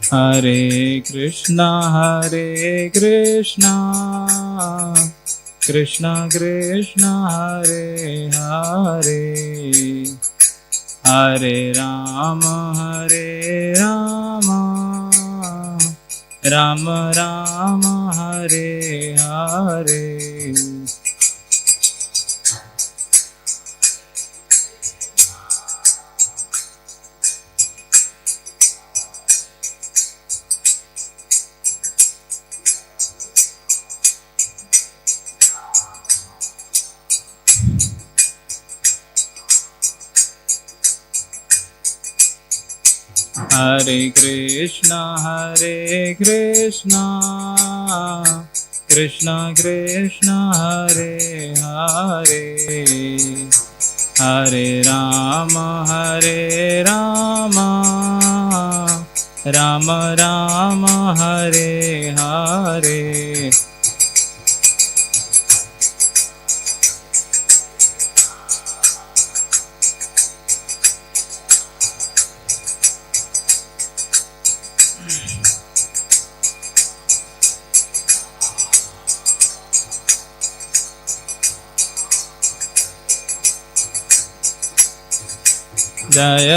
हरे कृष्णा कृष्णा कृष्णा हरे हरे, हरे राम राम राम हरे हरे। हरे कृष्णा कृष्णा कृष्णा हरे हरे, हरे राम राम राम हरे हरे। जय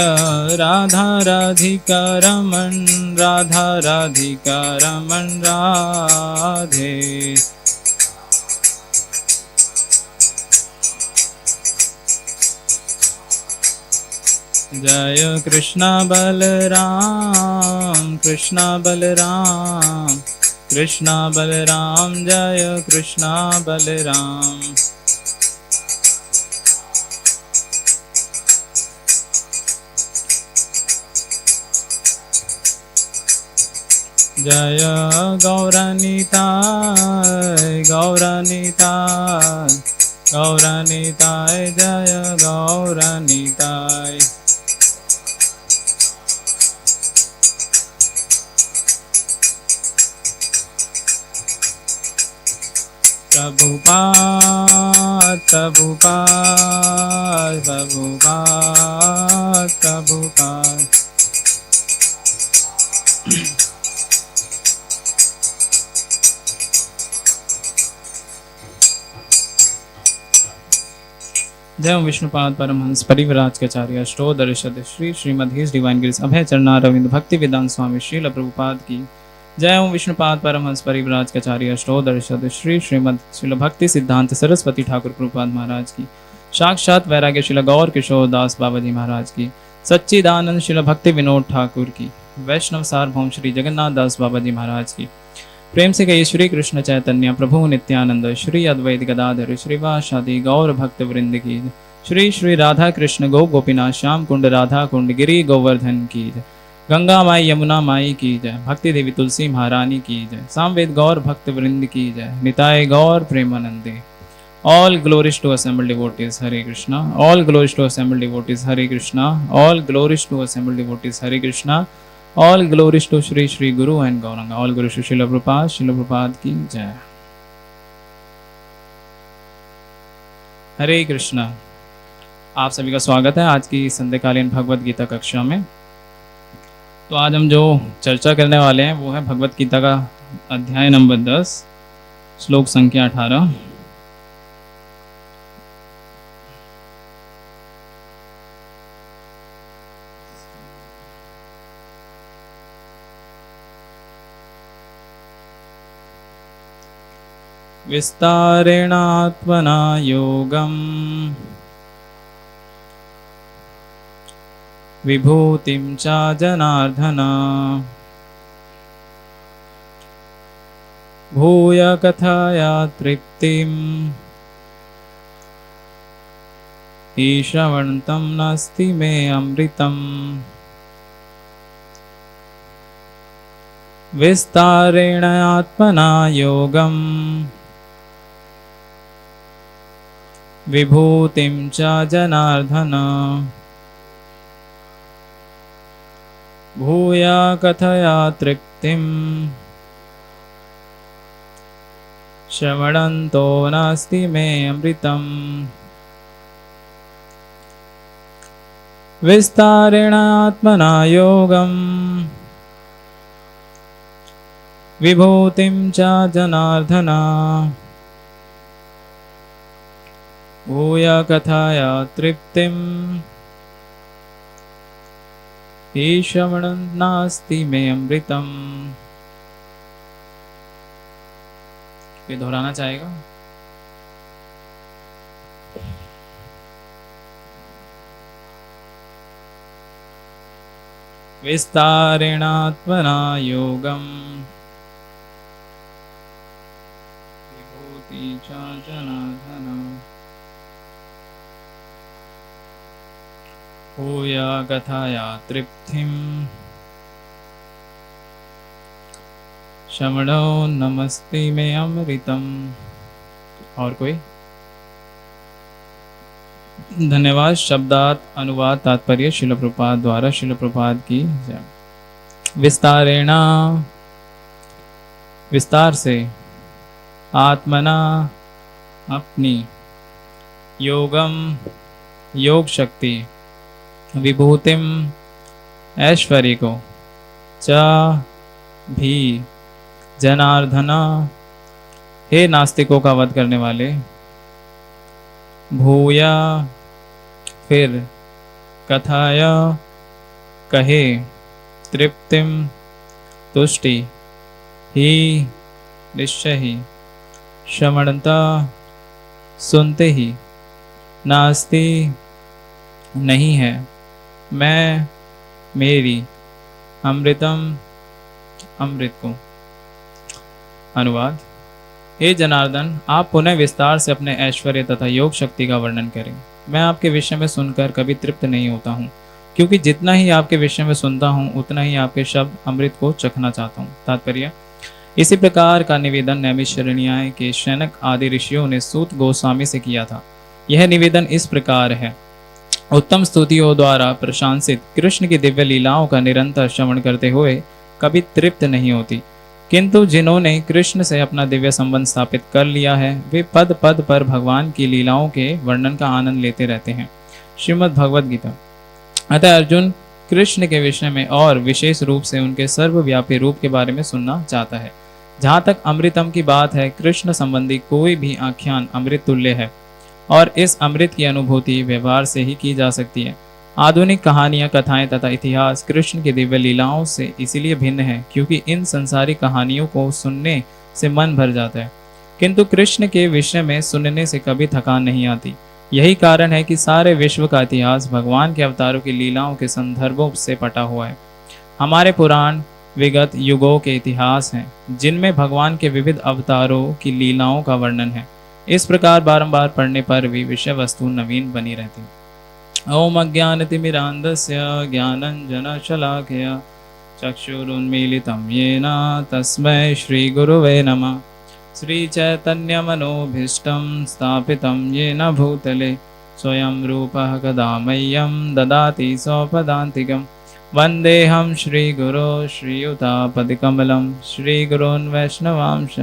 राधा राधिका रमण, राधा राधिका रमण राधे। जय कृष्णा बलराम कृष्णा बलराम, कृष्णा बलराम जय कृष्णा बलराम। जय गौरनीताय गौरनीताय गौरनीताय, जय गौरनीताय। प्रभुपाद प्रभुपाद प्रभुपाद प्रभुपाद। जय ओं विष्णुपाद परमहंस परिव्राजकाचार्य अष्टोदर्शद श्री श्रीमद् डिवाइन ग्रेस अभय चरणारविंद भक्ति वेदांत स्वामी श्रील प्रभुपाद की जय ओं विष्णुपाद परमहंस परिव्राजकाचार्य अष्टोदर्शद श्री श्रीमद् श्रील भक्ति सिद्धांत सरस्वती ठाकुर प्रभुपाद महाराज की, साक्षात वैराग्य श्रील गौर किशोर दास बाबा जी महाराज की, सच्चिदानंद श्रील भक्ति विनोद ठाकुर की, वैष्णव सार्वभौम श्री जगन्नाथ दास बाबा जी महाराज की, प्रेम से कहिए श्री कृष्ण चैतन्य प्रभु नित्यानंद श्री अद्वैत गदाधर श्रीवासादि गौर भक्त वृंद की, श्री श्री राधा कृष्ण गो गोपीनाथ श्याम कुंड राधा कुंड गिरी गोवर्धन की, गंगा माई यमुना माई की जय, भक्ति देवी तुलसी महारानी की जय, सामवेद गौर भक्त वृंद की जय, निताय गौर प्रेमानंदे। All glories to assembled devotees, Hare Krishna. All glories to assembled devotees, Hare Krishna. All glories to assembled devotees, Hare Krishna. All glories to Shri Shri Guru and Gauranga. All glories to Srila Prabhupada की जय। हरे कृष्णा। आप सभी का स्वागत है आज की संध्याकालीन भगवत गीता कक्षा में। तो आज हम जो चर्चा करने वाले हैं वो है भगवत गीता का अध्याय नंबर 10, श्लोक संख्या 18। विस्तारेणात्मना योगम् विभूतिं च जनार्दन भूय कथया तृप्तिम् ईश्वरन्तं नास्ति मे अमृतम्। विस्तारेण आत्मना योगम् विभूतिं च जनार्दन भूया कथया तृप्तिम् श्रवणन्तो नास्ति मे अमृतम्। विस्तारेण आत्मना योगम् विभूतिं च जनार्दन भूय कथाया तृप्तिम् ईश्वरं नास्ति मे अमृतम्। ये दोहराना चाहेगा? विस्तारेणात्मना योगम् विभूति च जनार्दन भूय कथाया तृप्तिम् शमणो नमस्ति मे अमृतम्। और कोई? धन्यवाद। शब्दार्थ अनुवाद तात्पर्य शिल प्रभुपाद द्वारा। शिल प्रभुपाद की जय। विस्तारेणा विस्तार से, आत्मना अपनी, योगम योग शक्ति, विभूतिम ऐश्वर्य को, च भी जनार्दना हे नास्तिकों का वध करने वाले, भूया फिर, कथाया कहे, तृप्तिम तुष्टि, ही निश्चय ही, श्रवणता सुनते ही, नास्ति नहीं है, मैं मेरी, अमृतम अमृत को। अनुवाद। हे जनार्दन, आप पुनः विस्तार से अपने ऐश्वर्य तथा योग शक्ति का वर्णन करें। मैं आपके विषय में सुनकर कभी तृप्त नहीं होता हूँ, क्योंकि जितना ही आपके विषय में सुनता हूँ उतना ही आपके शब्द अमृत को चखना चाहता हूँ। तात्पर्य। इसी प्रकार का निवेदन नैमिषारण्य के शौनक आदि ऋषियों ने सूत गोस्वामी से किया था। यह निवेदन इस प्रकार है। उत्तम स्तुतियों द्वारा प्रशंसित कृष्ण की दिव्य लीलाओं का निरंतर श्रवण करते हुए कभी तृप्त नहीं होती, किंतु जिन्होंने कृष्ण से अपना दिव्य संबंध स्थापित कर लिया है वे पद पद पर भगवान की लीलाओं के वर्णन का आनंद लेते रहते हैं। श्रीमद् भगवद गीता। अतः अर्जुन कृष्ण के विषय में और विशेष रूप से उनके सर्वव्यापी रूप के बारे में सुनना चाहता है। जहाँ तक अमृतम की बात है, कृष्ण संबंधी कोई भी आख्यान अमृत तुल्य है और इस अमृत की अनुभूति व्यवहार से ही की जा सकती है। आधुनिक कहानियां, कथाएं तथा इतिहास कृष्ण की दिव्य लीलाओं से इसीलिए भिन्न है क्योंकि इन संसारिक कहानियों को सुनने से मन भर जाता है, किंतु कृष्ण के विषय में सुनने से कभी थकान नहीं आती। यही कारण है कि सारे विश्व का इतिहास भगवान के अवतारों की लीलाओं के संदर्भों से पटा हुआ है। हमारे पुराण विगत युगों के इतिहास हैं जिनमें भगवान के विविध अवतारों की लीलाओं का वर्णन है। इस प्रकार बारंबार पढ़ने पर भी विषय वस्तु नवीन बनी रहती है। ओम अज्ञानतिमिरान्धस्य ज्ञानञ्जनशलाकया चक्षुरुन्मीलितं येन तस्मै श्रीगुरुवे नमः। श्रीचैतन्यमनोभीष्टं स्थापितं येन भूतले स्वयं रूपः कदा मह्यं ददाति स्वपदान्तिकं। वन्देऽहं श्रीगुरो श्रीयुतापतिकमलं श्रीगुरोन् वैष्णवांश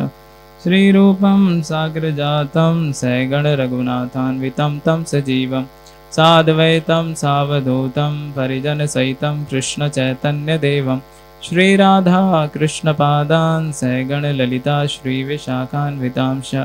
श्रीरूपं साग्रजातं सगणरघुनाथान्वितं तं सजीवम् साद्वैतं सावधूतं परिजनसहितं कृष्णचैतन्यदेवं श्रीराधा कृष्णपादान् सगणललिता श्रीविशाखान्वितांश।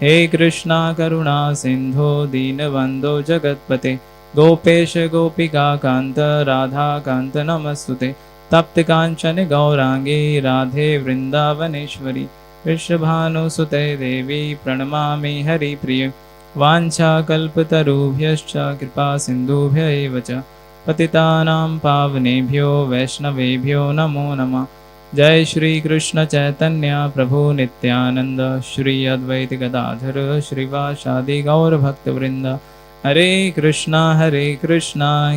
हे कृष्णा करुणा सिन्धो दीनबन्धो जगत्पते गोपेश गोपिकान्त राधाकान्त नमस्तुते। तप्तकाञ्चन गौराङ्गी राधे वृन्दावनेश्वरी वृषभानुसुते देवी प्रणमामि हरिप्रिये। वाञ्छाकल्पतरुभ्यश्च कृपा सिन्धुभ्य एव च पतितानां पावनेभ्यो वैष्णवेभ्यो नमो नमः। जय श्री कृष्ण चैतन्य प्रभु नित्यानंद श्री अद्वैत गदाधर श्रीवासादि गौर भक्तवृंद। हरे कृष्णा कृष्णा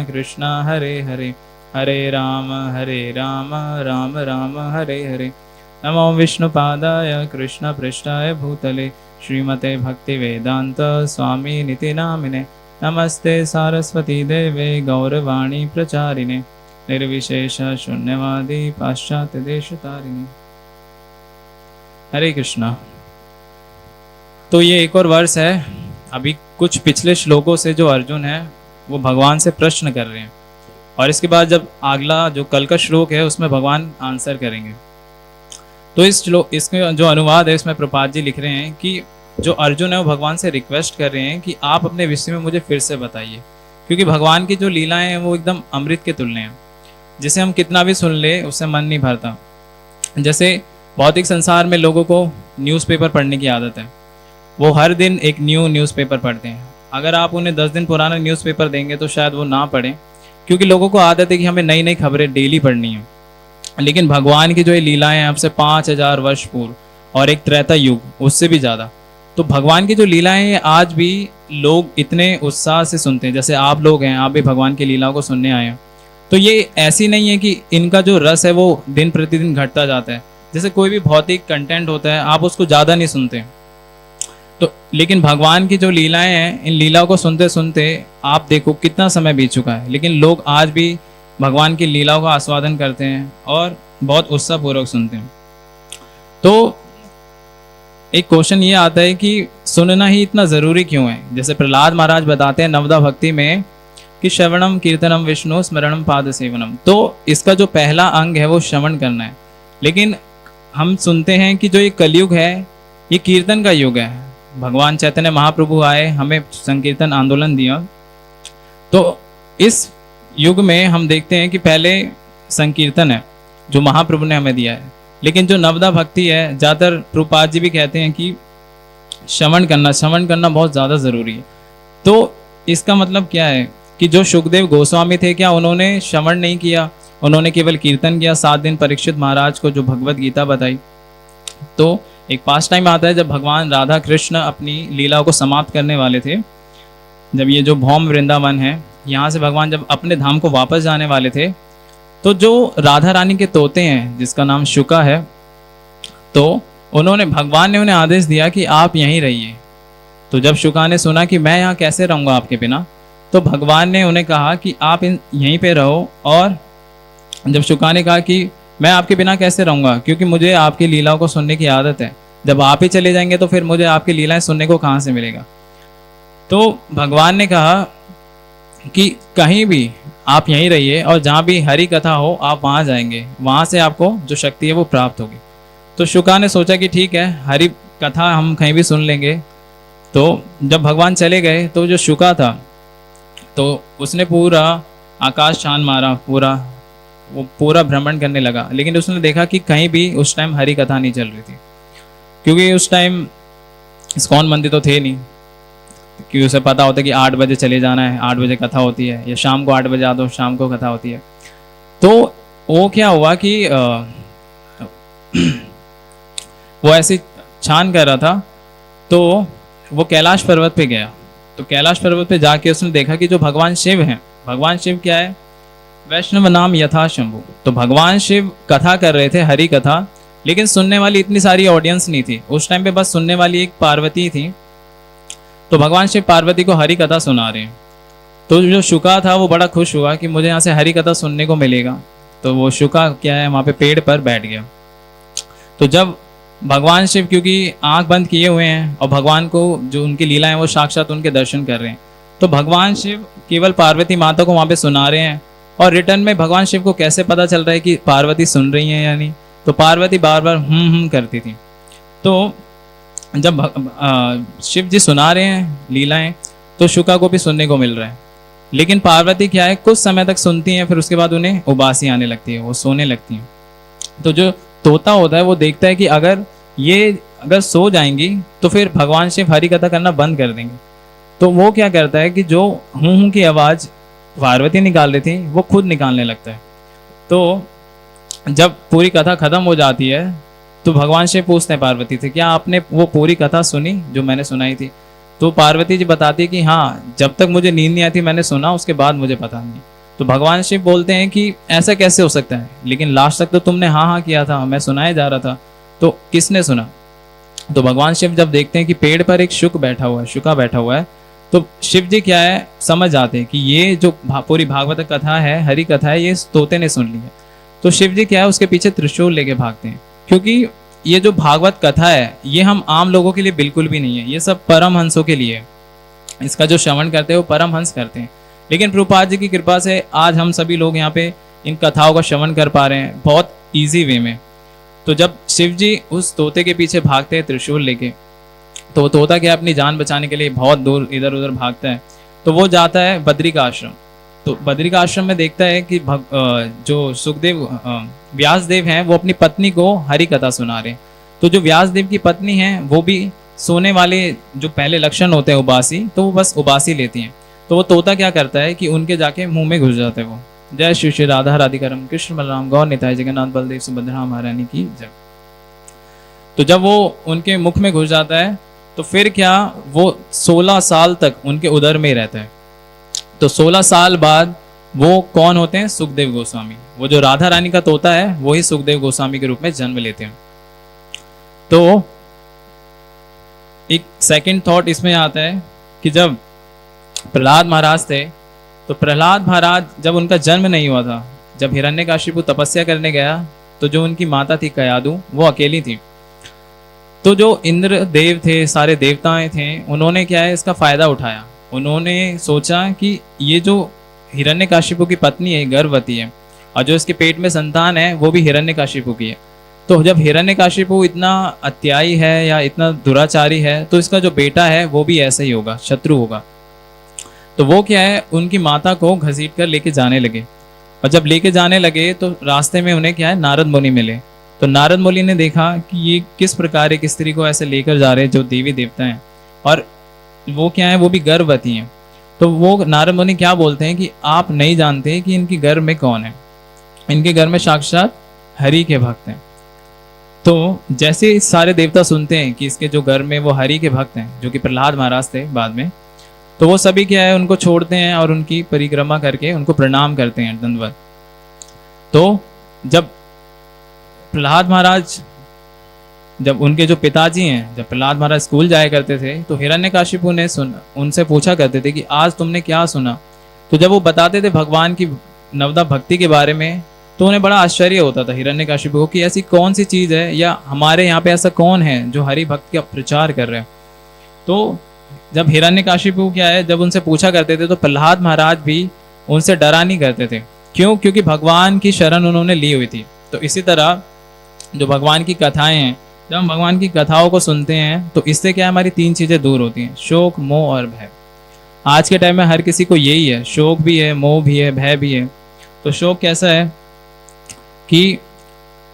कृष्णा हरे हरे, हरे राम राम राम हरे हरे। नमो विष्णुपादाय कृष्ण पृष्ठाय भूतले श्रीमते भक्ति वेदांत स्वामी निति नामिने। नमस्ते सारस्वती देवे गौरवाणी प्रचारिणे निर्विशेष शून्यवादी पाश्चात्य देश तारिणी। हरे कृष्णा। तो ये एक और वर्ष है। अभी कुछ पिछले श्लोकों से जो अर्जुन है वो भगवान से प्रश्न कर रहे हैं और इसके बाद जब अगला जो कल का श्लोक है उसमें भगवान आंसर करेंगे। तो इस श्लोक, इसका जो अनुवाद है इसमें प्रभुपाद जी लिख रहे हैं कि जो अर्जुन है वो भगवान से रिक्वेस्ट कर रहे हैं कि आप अपने विषय में मुझे फिर से बताइए, क्योंकि भगवान की जो लीलाएं हैं वो एकदम अमृत के तुल्य हैं, जिसे हम कितना भी सुन ले उससे मन नहीं भरता। जैसे भौतिक संसार में लोगों को न्यूज़पेपर पढ़ने की आदत है, वो हर दिन एक न्यूज़पेपर पढ़ते हैं। अगर आप उन्हें 10 दिन पुराना न्यूज़पेपर देंगे तो शायद वो ना पढ़ें, क्योंकि लोगों को आदत है कि हमें नई नई खबरें डेली पढ़नी है। लेकिन भगवान की जो ये लीलाएं हैं आपसे 5000 वर्ष पूर्व और एक त्रेता युग उससे भी ज़्यादा, तो भगवान की जो लीलाएं हैं आज भी लोग इतने उत्साह से सुनते हैं। जैसे आप लोग हैं, आप भी भगवान की लीलाओं को सुनने आए हैं, तो ये ऐसी नहीं है कि इनका जो रस है वो दिन प्रतिदिन घटता जाता है। जैसे कोई भी भौतिक कंटेंट होता है आप उसको ज़्यादा नहीं सुनते, तो लेकिन भगवान की जो लीलाएं हैं, इन लीलाओं को सुनते सुनते आप देखो कितना समय बीत चुका है, लेकिन लोग आज भी भगवान की लीलाओं का आस्वादन करते हैं और बहुत उत्साहपूर्वक सुनते हैं। तो एक क्वेश्चन ये आता है कि सुनना ही इतना ज़रूरी क्यों है। जैसे प्रहलाद महाराज बताते हैं नवदा भक्ति में कि श्रवणम कीर्तनम विष्णु स्मरणम पाद सेवनम, तो इसका जो पहला अंग है वो श्रवण करना है। लेकिन हम सुनते हैं कि जो ये कलयुग है ये कीर्तन का युग है। भगवान चैतन्य महाप्रभु आए, हमें संकीर्तन आंदोलन दिया, तो इस युग में हम देखते हैं कि पहले संकीर्तन है जो महाप्रभु ने हमें दिया है, लेकिन जो नवदा भक्ति है ज़्यादातर प्रभुपाद जी भी कहते हैं कि श्रवण करना बहुत ज़्यादा ज़रूरी है। तो इसका मतलब क्या है कि जो सुखदेव गोस्वामी थे, क्या उन्होंने श्रवण नहीं किया, उन्होंने केवल कीर्तन किया। 7 दिन परीक्षित महाराज को जो भगवत गीता बताई। तो एक पास टाइम आता है जब भगवान राधा कृष्ण अपनी लीलाओं को समाप्त करने वाले थे, जब ये जो भौम वृंदावन है यहाँ से भगवान जब अपने धाम को वापस जाने वाले थे, तो जो राधा रानी के तोते हैं जिसका नाम शुका है, तो उन्होंने, भगवान ने उन्हें आदेश दिया कि आप यहीं रहिए। तो जब शुका ने सुना कि मैं यहाँ कैसे रहूँगा आपके बिना, तो भगवान ने उन्हें कहा कि आप यहीं पे रहो। और जब शुका ने कहा कि मैं आपके बिना कैसे रहूँगा, क्योंकि मुझे आपकी लीलाओं को सुनने की आदत है, जब आप ही चले जाएंगे तो फिर मुझे आपकी लीलाएं सुनने को कहाँ से मिलेगा। तो भगवान ने कहा कि कहीं भी आप यहीं रहिए और जहाँ भी हरि कथा हो आप वहाँ जाएंगे, वहाँ से आपको जो शक्ति है वो प्राप्त होगी। तो शुका ने सोचा कि ठीक है, हरि कथा हम कहीं भी सुन लेंगे। तो जब भगवान चले गए तो जो शुका था तो उसने पूरा आकाश छान मारा, पूरा भ्रमण करने लगा, लेकिन उसने देखा कि कहीं भी उस टाइम हरि कथा नहीं चल रही थी, क्योंकि उस टाइम इस्कॉन मंदिर तो थे नहीं, क्योंकि उसे पता होता है कि 8 बजे चले जाना है, 8 बजे कथा होती है, या शाम को 8 बजे आ दो, शाम को कथा होती है। तो वो क्या हुआ कि वो ऐसे छान कर रहा था, तो वो कैलाश पर्वत पे गया। तो कैलाश पर्वत पे जाके उसने देखा कि जो भगवान शिव हैं, भगवान शिव क्या है, वैष्णव नाम यथा शंभु। तो भगवान शिव कथा कर रहे थे, हरि कथा, लेकिन सुनने वाली इतनी सारी ऑडियंस नहीं थी उस टाइम पे, बस सुनने वाली एक पार्वती थी। तो भगवान शिव पार्वती को हरि कथा सुना रहे हैं। तो जो शुका था वो बड़ा खुश हुआ कि मुझे यहाँ से हरि कथा सुनने को मिलेगा। तो वो शुका क्या है, वहाँ पे पेड़ पर बैठ गया। तो जब भगवान शिव, क्योंकि आंख बंद किए हुए हैं और भगवान को जो उनकी लीला है वो साक्षात उनके दर्शन कर रहे हैं, तो भगवान शिव केवल पार्वती माता को वहाँ पे सुना रहे हैं। और रिटर्न में भगवान शिव को कैसे पता चल रहा है कि पार्वती सुन रही हैं या नहीं, तो पार्वती बार बार करती थी। तो जब शिव जी सुना रहे हैं लीलाएं, तो शुका को भी सुनने को मिल रहा है, लेकिन पार्वती क्या है, कुछ समय तक सुनती हैं, फिर उसके बाद उन्हें उबासी आने लगती है, वो सोने लगती हैं। तो जो तोता होता है वो देखता है कि अगर सो जाएंगी तो फिर भगवान शिव हरि कथा करना बंद कर देंगे। तो वो क्या करता है कि जो हूँ की आवाज़ पार्वती निकाल रही थी वो खुद निकालने लगता है। तो जब पूरी कथा खत्म हो जाती है तो भगवान शिव पूछते हैं पार्वती से, क्या आपने वो पूरी कथा सुनी जो मैंने सुनाई थी? तो पार्वती जी बताती है कि हाँ, जब तक मुझे नींद नहीं आती मैंने सुना, उसके बाद मुझे पता नहीं। तो भगवान शिव बोलते हैं कि ऐसा कैसे हो सकता है, लेकिन लास्ट तक तो तुमने हाँ हाँ किया था, मैं सुनाया जा रहा था, तो किसने सुना? तो भगवान शिव जब देखते हैं कि पेड़ पर एक शुका बैठा हुआ है, तो शिव जी क्या है, समझ जाते हैं कि ये जो पूरी भागवत कथा है, हरि कथा है, ये तोते ने सुन ली है। तो शिव जी क्या है, उसके पीछे त्रिशूल लेके भागते हैं, क्योंकि ये जो भागवत कथा है ये हम आम लोगों के लिए बिल्कुल भी नहीं है, ये सब परमहंसों के लिए है। इसका जो श्रवण करते हैं वो परमहंस करते हैं। लेकिन प्रभुपाद जी की कृपा से आज हम सभी लोग यहाँ पे इन कथाओं का श्रवण कर पा रहे हैं बहुत ईजी वे में। तो जब शिव जी उस तोते के पीछे भागते हैं त्रिशूल लेके, तो वो तोता क्या अपनी जान बचाने के लिए बहुत दूर इधर उधर भागता है। तो वो जाता है बद्री का आश्रम। तो बद्री का आश्रम में देखता है कि जो सुखदेव व्यास देव हैं वो अपनी पत्नी को हरि कथा सुना रहे हैं। तो जो व्यास देव की पत्नी है वो भी सोने वाले जो पहले लक्षण होते हैं उबासी, तो वो बस उबासी लेती हैं। तो वो तोता क्या करता है कि उनके जाके मुंह में घुस जाते हैं वो। जय श्री श्री राधा राधिकारम कृष्ण बलराम गौर निताय जगन्नाथ बलदेव सुभद्रा महारानी की जय। तो जब वो उनके मुख में घुस जाता है तो फिर क्या, वो 16 साल तक उनके उदर में ही रहता है। तो 16 साल बाद वो कौन होते हैं? सुखदेव गोस्वामी। वो जो राधा रानी का तोता है वही सुखदेव गोस्वामी के रूप में जन्म लेते हैं। तो एक सेकंड थॉट इसमें आता है कि जब प्रहलाद महाराज थे, तो प्रहलाद महाराज जब उनका जन्म नहीं हुआ था, जब हिरण्यकाशिपु तपस्या करने गया, तो जो उनकी माता थी कयादु वो अकेली थी। तो जो इंद्र देव थे, सारे देवताएं थे, उन्होंने क्या है इसका फायदा उठाया। उन्होंने सोचा कि ये जो हिरण्यकाशिपु की पत्नी है गर्भवती है, और जो इसके पेट में संतान है वो भी हिरण्यकाशिपु की है। तो जब हिरण्यकाशिपु इतना अत्यायी है या इतना दुराचारी है, तो इसका जो बेटा है वो भी ऐसा ही होगा, शत्रु होगा। तो वो क्या है, उनकी माता को घसीट कर लेके जाने लगे। और जब लेके जाने लगे तो रास्ते में उन्हें क्या है, नारद मुनि मिले। तो नारद मुनि ने देखा कि ये किस प्रकार एक स्त्री को ऐसे लेकर जा रहे हैं जो देवी देवता हैं, और वो क्या है, वो भी गर्भवती हैं। तो वो नारद मुनि क्या बोलते हैं कि आप नहीं जानते कि इनके गर्भ में कौन है, इनके घर में साक्षात हरि के भक्त हैं। तो जैसे सारे देवता सुनते हैं कि इसके जो घर में वो हरि के भक्त हैं, जो कि प्रहलाद महाराज थे बाद में, तो वो सभी क्या है उनको छोड़ते हैं और उनकी परिक्रमा करके उनको प्रणाम करते हैं, दंडवत। तो जब प्रहलाद महाराज, जब उनके जो पिताजी हैं, जब प्रहलाद महाराज स्कूल जाया करते थे, तो हिरण्यकाशिपु ने उनसे पूछा करते थे कि आज तुमने क्या सुना। तो जब वो बताते थे भगवान की नवदा भक्ति के बारे में, तो उन्हें बड़ा आश्चर्य होता था हिरण्यकाशिपु को कि ऐसी कौन सी चीज़ है, या हमारे यहाँ पे ऐसा कौन है जो हरि भक्त का प्रचार कर रहे हैं। तो जब हिरण्यकाशिपु क्या है, जब उनसे पूछा करते थे, तो प्रहलाद महाराज भी उनसे डरा नहीं करते थे। क्यों? क्योंकि भगवान की शरण उन्होंने ली हुई थी। तो इसी तरह जो भगवान की कथाएं हैं, जब हम भगवान की कथाओं को सुनते हैं तो इससे क्या है, हमारी 3 चीज़ें दूर होती हैं, शोक, मोह और भय। आज के टाइम में हर किसी को यही है, शोक भी है, मोह भी है, भय भी है। तो शोक कैसा है कि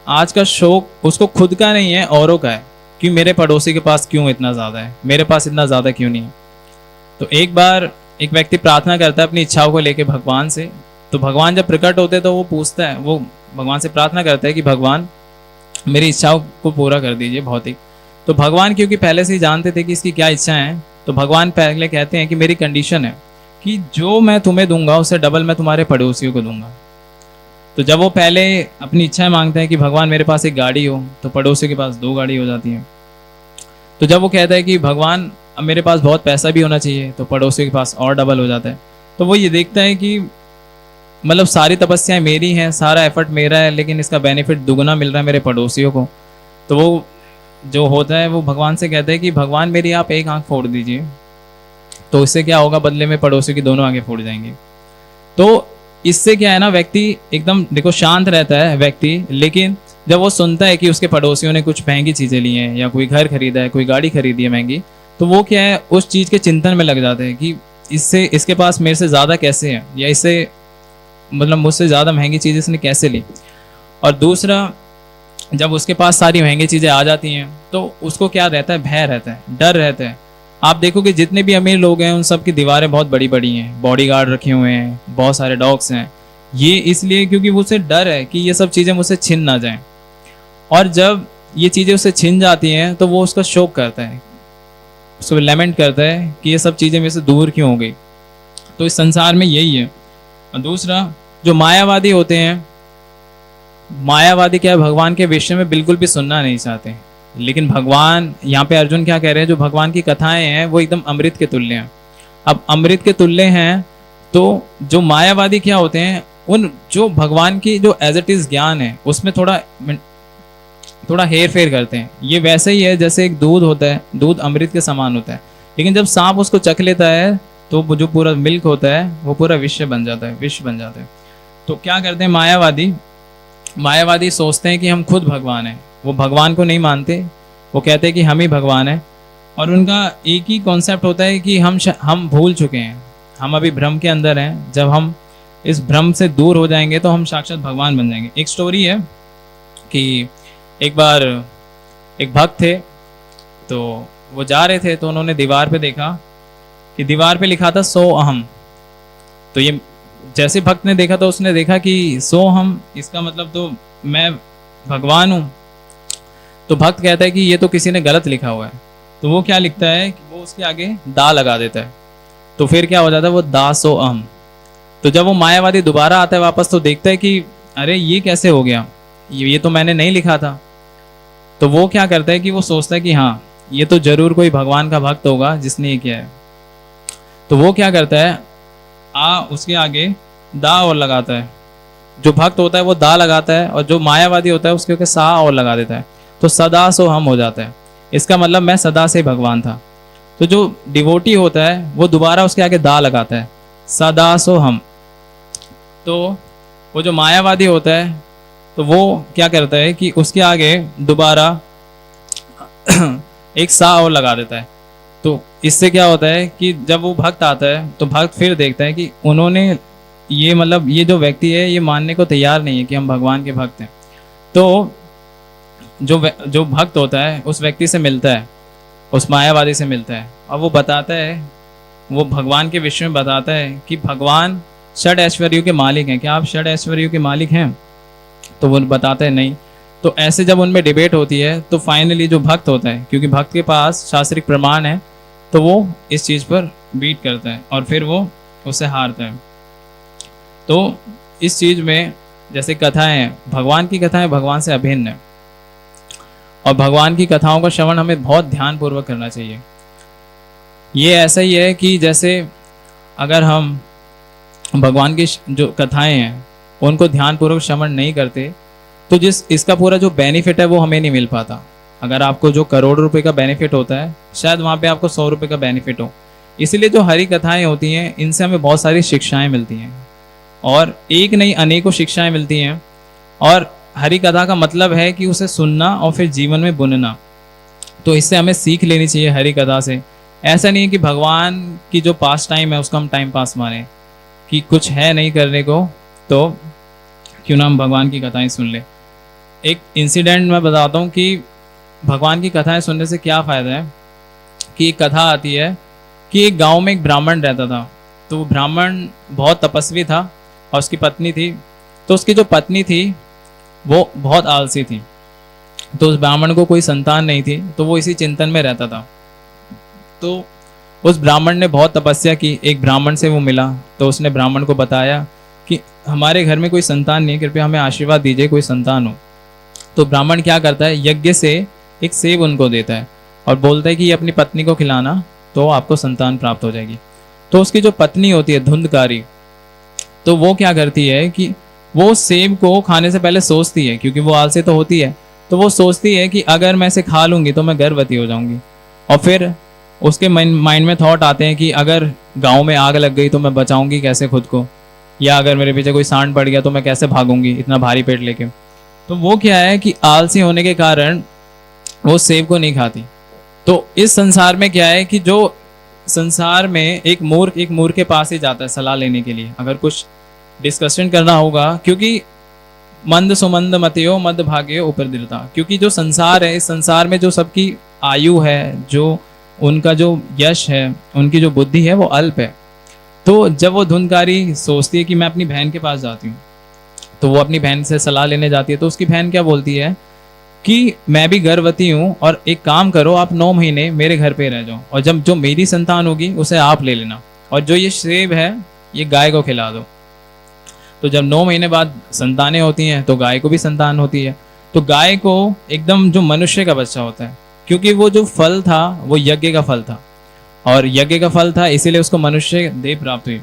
आज का शोक उसको खुद का नहीं है, औरों का है, कि मेरे पड़ोसी के पास क्यों इतना ज़्यादा है, मेरे पास इतना ज़्यादा क्यों नहीं है। तो एक बार एक व्यक्ति प्रार्थना करता है अपनी इच्छाओं को लेकर भगवान से। तो भगवान जब प्रकट होते हैं तो वो पूछता है, वो भगवान से प्रार्थना करता है कि भगवान मेरी इच्छाओं को पूरा कर दीजिए भौतिक। तो भगवान क्योंकि पहले से ही जानते थे कि इसकी क्या इच्छा है, तो भगवान पहले कहते हैं कि मेरी कंडीशन है कि जो मैं तुम्हें दूंगा उससे डबल मैं तुम्हारे पड़ोसियों को दूंगा। तो जब वो पहले अपनी इच्छाएं मांगते हैं कि भगवान मेरे पास एक गाड़ी हो, तो पड़ोसियों के पास 2 गाड़ी हो जाती हैं। तो जब वो कहता है कि भगवान अब मेरे पास बहुत पैसा भी होना चाहिए, तो पड़ोसियों के पास और डबल हो जाता है। तो वो ये देखता है कि मतलब सारी तपस्याएं मेरी हैं, सारा एफर्ट मेरा है, लेकिन इसका बेनिफिट दुगना मिल रहा है मेरे पड़ोसियों को। तो वो जो होता है वो भगवान से कहता है कि भगवान मेरी आप एक आंख फोड़ दीजिए, तो इससे क्या होगा, बदले में पड़ोसियों की दोनों आंखें फोड़ जाएंगी। तो इससे क्या है ना, व्यक्ति एकदम देखो शांत रहता है व्यक्ति, लेकिन जब वो सुनता है कि उसके पड़ोसियों ने कुछ महंगी चीज़ें ली हैं, या कोई घर खरीदा है, कोई गाड़ी खरीदी है महंगी, तो वो क्या है उस चीज़ के चिंतन में लग जाते हैं कि इससे इसके पास मेरे से ज़्यादा कैसे है, या इससे मतलब मुझसे ज़्यादा महंगी चीज़ इसने कैसे ली। और दूसरा, जब उसके पास सारी महंगी चीज़ें आ जाती हैं तो उसको क्या रहता है, भय रहता है, डर रहता है। आप देखो कि जितने भी अमीर लोग हैं उन सब की दीवारें बहुत बड़ी बड़ी हैं, बॉडीगार्ड रखे हुए हैं, बहुत सारे डॉग्स हैं। ये इसलिए क्योंकि वो उसे डर है कि ये सब चीज़ें मुझसे छिन ना जाएं। और जब ये चीज़ें उससे छिन जाती हैं तो वो उसका शोक करता है, उसको लेमेंट करता है कि ये सब चीज़ें मेरे से दूर क्यों हो गई। तो इस संसार में यही है। और दूसरा, जो मायावादी होते हैं, मायावादी क्या है, भगवान के विषय में बिल्कुल भी सुनना नहीं चाहते। लेकिन भगवान यहाँ पे अर्जुन क्या कह रहे हैं, जो भगवान की कथाएं हैं वो एकदम अमृत के तुल्य हैं। अब अमृत के तुल्य हैं तो जो मायावादी क्या होते हैं, उन जो भगवान की जो एज इट इज ज्ञान है उसमें थोड़ा हेर फेर करते हैं। ये वैसे ही है जैसे एक दूध होता है, दूध अमृत के समान होता है, लेकिन जब सांप उसको चख लेता है तो वो जो पूरा मिल्क होता है वो पूरा विष बन जाता है, विष बन जाता है। तो क्या करते हैं मायावादी, मायावादी सोचते हैं कि हम खुद भगवान हैं, वो भगवान को नहीं मानते, वो कहते हैं कि हम ही भगवान हैं। और उनका एक ही कॉन्सेप्ट होता है कि हम भूल चुके हैं, हम अभी भ्रम के अंदर हैं, जब हम इस भ्रम से दूर हो जाएंगे तो हम साक्षात भगवान बन जाएंगे। एक स्टोरी है कि एक बार एक भक्त थे, तो वो जा रहे थे, तो उन्होंने दीवार पे देखा कि दीवार पे लिखा था सो अहम। तो ये जैसे भक्त ने देखा तो उसने देखा कि सो अहम, इसका मतलब तो मैं भगवान हूँ। तो भक्त कहता है कि ये तो किसी ने गलत लिखा हुआ है। तो वो क्या लिखता है कि वो उसके आगे दा लगा देता है, तो फिर क्या हो जाता है, वो दा सो अहम। तो जब वो मायावादी दोबारा आता है वापस, तो देखता है कि अरे ये कैसे हो गया, ये तो मैंने नहीं लिखा था। तो वो क्या करता है कि वो सोचता है कि हाँ, ये तो जरूर कोई भगवान का भक्त होगा जिसने ये किया है। तो वो क्या करता है, उसके आगे दा और लगाता है। जो भक्त होता है वो दा लगाता है, और जो मायावादी होता है उसके ऊपर सा और लगा देता है, तो सदा सो हम हो जाता है। इसका मतलब मैं सदा से भगवान था। तो जो डिवोटी होता है वो दोबारा उसके आगे दा लगाता है, सदा सो हम। तो वो जो मायावादी होता है तो वो क्या करता है कि उसके आगे दोबारा एक सा और लगा देता है। तो इससे क्या होता है कि जब वो भक्त आता है तो भक्त फिर देखता है कि उन्होंने ये मतलब ये जो व्यक्ति है ये मानने को तैयार नहीं है कि हम भगवान के भक्त हैं। तो जो भक्त होता है उस व्यक्ति से मिलता है, उस मायावादी से मिलता है, और वो बताता है, वो भगवान के विषय में बताता है कि भगवान षड ऐश्वर्यों के मालिक हैं, क्या आप षड ऐश्वर्यों के मालिक हैं? तो वो बताते हैं नहीं। तो ऐसे जब उनमें डिबेट होती है तो फाइनली जो भक्त होता है, क्योंकि भक्त के पास शास्त्रिक प्रमाण है, तो वो इस चीज़ पर बीट करता है और फिर वो उससे हारता है। तो इस चीज़ में जैसे कथाएं हैं, भगवान की कथाएं भगवान से अभिन्न है, और भगवान की कथाओं का श्रवण हमें बहुत ध्यानपूर्वक करना चाहिए। ये ऐसा ही है कि जैसे अगर हम भगवान की जो कथाएं हैं उनको ध्यानपूर्वक श्रवण नहीं करते तो इसका पूरा जो बेनिफिट है वो हमें नहीं मिल पाता। अगर आपको जो करोड़ रुपए का बेनिफिट होता है, शायद वहाँ पे आपको 100 रुपये का बेनिफिट हो। इसीलिए जो हरी कथाएं होती हैं इनसे हमें बहुत सारी शिक्षाएं मिलती हैं, और एक नहीं अनेकों शिक्षाएं मिलती हैं। और हरी कथा का मतलब है कि उसे सुनना और फिर जीवन में बुनना। तो इससे हमें सीख लेनी चाहिए हरी कथा से। ऐसा नहीं है कि भगवान की जो पास टाइम है उसको हम टाइम पास माने, कि कुछ है नहीं करने को तो क्यों ना हम भगवान की कथाएं सुन ले। एक इंसिडेंट मैं बताता हूँ कि भगवान की कथाएं सुनने से क्या फ़ायदा है। कि एक कथा आती है कि एक गांव में एक ब्राह्मण रहता था। तो वो ब्राह्मण बहुत तपस्वी था और उसकी पत्नी थी। तो उसकी जो पत्नी थी वो बहुत आलसी थी। तो उस ब्राह्मण को कोई संतान नहीं थी, तो वो इसी चिंतन में रहता था। तो उस ब्राह्मण ने बहुत तपस्या की, एक ब्राह्मण से वो मिला, तो उसने ब्राह्मण को बताया कि हमारे घर में कोई संतान नहीं है, कृपया हमें आशीर्वाद दीजिए कोई संतान हो। तो ब्राह्मण क्या करता है, यज्ञ से एक सेब उनको देता है और बोलता है कि ये अपनी पत्नी को खिलाना तो आपको संतान प्राप्त हो जाएगी। तो उसकी जो पत्नी होती है धुंधकारी, तो वो क्या करती है कि वो सेब को खाने से पहले सोचती है, क्योंकि वो आलसी तो होती है, तो वो सोचती है कि अगर मैं इसे खा लूँगी तो मैं गर्भवती हो जाऊँगी। और फिर उसके माइंड में थॉट आते हैं कि अगर गांव में आग लग गई तो मैं बचाऊंगी कैसे खुद को, या अगर मेरे पीछे कोई सांड पड़ गया तो मैं कैसे भागूंगी इतना भारी पेट लेके। तो वो क्या है कि आलसी होने के कारण वो सेब को नहीं खाती। तो इस संसार में क्या है कि जो संसार में एक मूर्ख के पास ही जाता है सलाह लेने के लिए, अगर कुछ डिस्कशन करना होगा, क्योंकि मंद सुमंद मतियो मद भाग्यो उपरदृता। क्योंकि जो संसार है, इस संसार में जो सबकी आयु है, जो उनका जो यश है, उनकी जो बुद्धि है वो अल्प है। तो जब वो धुंधकारी सोचती है कि मैं अपनी बहन के पास जाती हूँ, तो वो अपनी बहन से सलाह लेने जाती है। तो उसकी बहन क्या बोलती है कि मैं भी गर्भवती हूँ और एक काम करो, आप 9 महीने मेरे घर पे रह जाओ, और जब जो मेरी संतान होगी उसे आप ले लेना, और जो ये सेब है ये गाय को खिला दो। तो जब 9 महीने बाद संतानें होती हैं तो गाय को भी संतान होती है। तो गाय को एकदम जो मनुष्य का बच्चा होता है, क्योंकि वो जो फल था वो यज्ञ का फल था, और यज्ञ का फल था इसीलिए उसको मनुष्य देह प्राप्त हुई।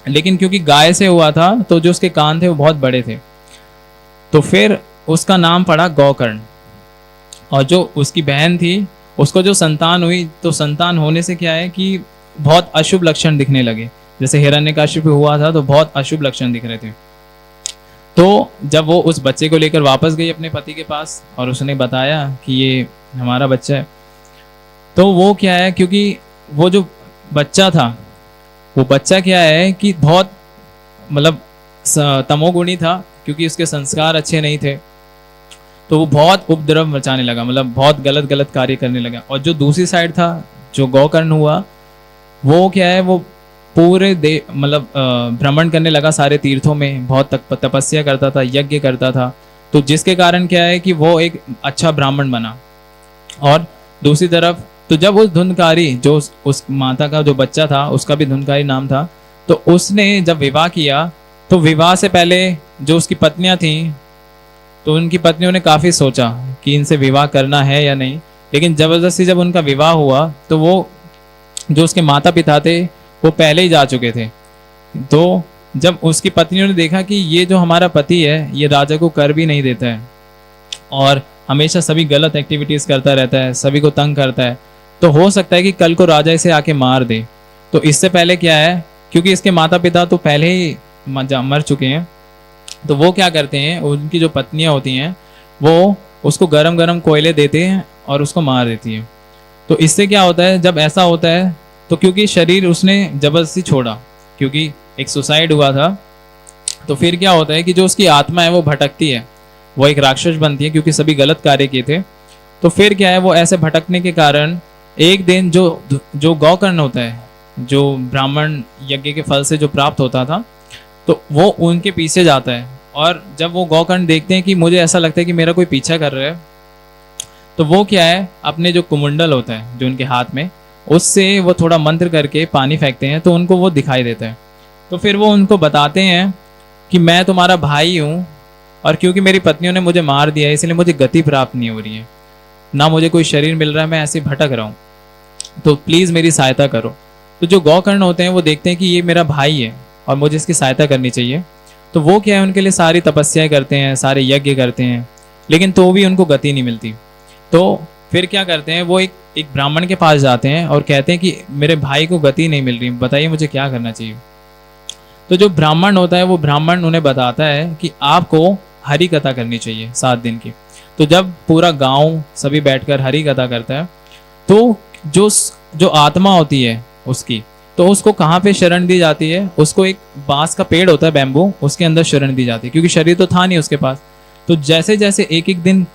लेकिन क्योंकि गाय से हुआ था तो जो उसके कान थे वो बहुत बड़े थे, तो फिर उसका नाम पड़ा गौकर्ण। और जो उसकी बहन थी उसको जो संतान हुई, तो संतान होने से क्या है कि बहुत अशुभ लक्षण दिखने लगे। जैसे हिरण्यकशिपु हुआ था तो बहुत अशुभ लक्षण दिख रहे थे। तो जब वो उस बच्चे को लेकर वापस गई अपने पति के पास और उसने बताया कि ये हमारा बच्चा है, तो वो क्या है, क्योंकि वो जो बच्चा था, वो बच्चा क्या है कि बहुत मतलब तमोगुणी था, क्योंकि उसके संस्कार अच्छे नहीं थे, तो वो बहुत उपद्रव मचाने लगा, मतलब बहुत गलत गलत कार्य करने लगा। और जो दूसरी साइड था, जो गौकर्ण हुआ, वो क्या है, वो पूरे दे मतलब भ्रमण करने लगा सारे तीर्थों में, बहुत तपस्या करता था, यज्ञ करता था, तो जिसके कारण क्या है कि वो एक अच्छा ब्राह्मण बना। और दूसरी तरफ तो जब उस धुंधकारी, जो उस माता का जो बच्चा था, उसका भी धुंधकारी नाम था, तो उसने जब विवाह किया, तो विवाह से पहले जो उसकी पत्नियां थी, तो उनकी पत्नियों ने काफी सोचा कि इनसे विवाह करना है या नहीं, लेकिन जबरदस्ती जब उनका विवाह हुआ, तो वो जो उसके माता पिता थे वो पहले ही जा चुके थे। तो जब उसकी पत्नियों ने देखा कि ये जो हमारा पति है, ये राजा को कर भी नहीं देता है और हमेशा सभी गलत एक्टिविटीज करता रहता है, सभी को तंग करता है, तो हो सकता है कि कल को राजा इसे आके मार दे। तो इससे पहले क्या है, क्योंकि इसके माता पिता तो पहले ही मर चुके हैं, तो वो क्या करते हैं, उनकी जो पत्नियां होती हैं वो उसको गरम गरम कोयले देते हैं और उसको मार देती है। तो इससे क्या होता है, जब ऐसा होता है, तो क्योंकि शरीर उसने जबरदस्ती छोड़ा, क्योंकि एक सुसाइड हुआ था, तो फिर क्या होता है कि जो उसकी आत्मा है वो भटकती है, वो एक राक्षस बनती है, क्योंकि सभी गलत कार्य किए थे। तो फिर क्या है, वो ऐसे भटकने के कारण एक दिन जो जो गौकर्ण होता है, जो ब्राह्मण यज्ञ के फल से जो प्राप्त होता था, तो वो उनके पीछे जाता है। और जब वो गौकर्ण देखते हैं कि मुझे ऐसा लगता है कि मेरा कोई पीछा कर रहा है, तो वो क्या है, अपने जो कुमुंडल होता है जो उनके हाथ में, उससे वो थोड़ा मंत्र करके पानी फेंकते हैं, तो उनको वो दिखाई देता है। तो फिर वो उनको बताते हैं कि मैं तुम्हारा भाई हूँ, और क्योंकि मेरी पत्नियों ने मुझे मार दिया है, इसलिए मुझे गति प्राप्त नहीं हो रही है, ना मुझे कोई शरीर मिल रहा है, मैं ऐसे भटक रहा हूँ, तो प्लीज़ मेरी सहायता करो। तो जो गौकर्ण होते हैं वो देखते हैं कि ये मेरा भाई है और मुझे इसकी सहायता करनी चाहिए, तो वो क्या है, उनके लिए सारी तपस्याएं करते हैं, सारे यज्ञ करते हैं, लेकिन तो भी उनको गति नहीं मिलती। तो फिर क्या करते हैं, वो एक ब्राह्मण के पास जाते हैं और कहते हैं कि मेरे भाई को गति नहीं मिल रही, बताइए मुझे क्या करना चाहिए। तो जो ब्राह्मण होता है, वो ब्राह्मण उन्हें बताता है कि आपको हरि कथा करनी चाहिए 7 दिन की। तो जब पूरा गांव सभी बैठकर हरि कथा करता है, तो जो जो आत्मा होती है उसकी, तो उसको कहाँ पे शरण दी जाती है, उसको एक बांस का पेड़ होता है, बैम्बू, उसके अंदर शरण दी जाती है, क्योंकि शरीर तो था नहीं उसके पास। तो जैसे जैसे एक एक दिन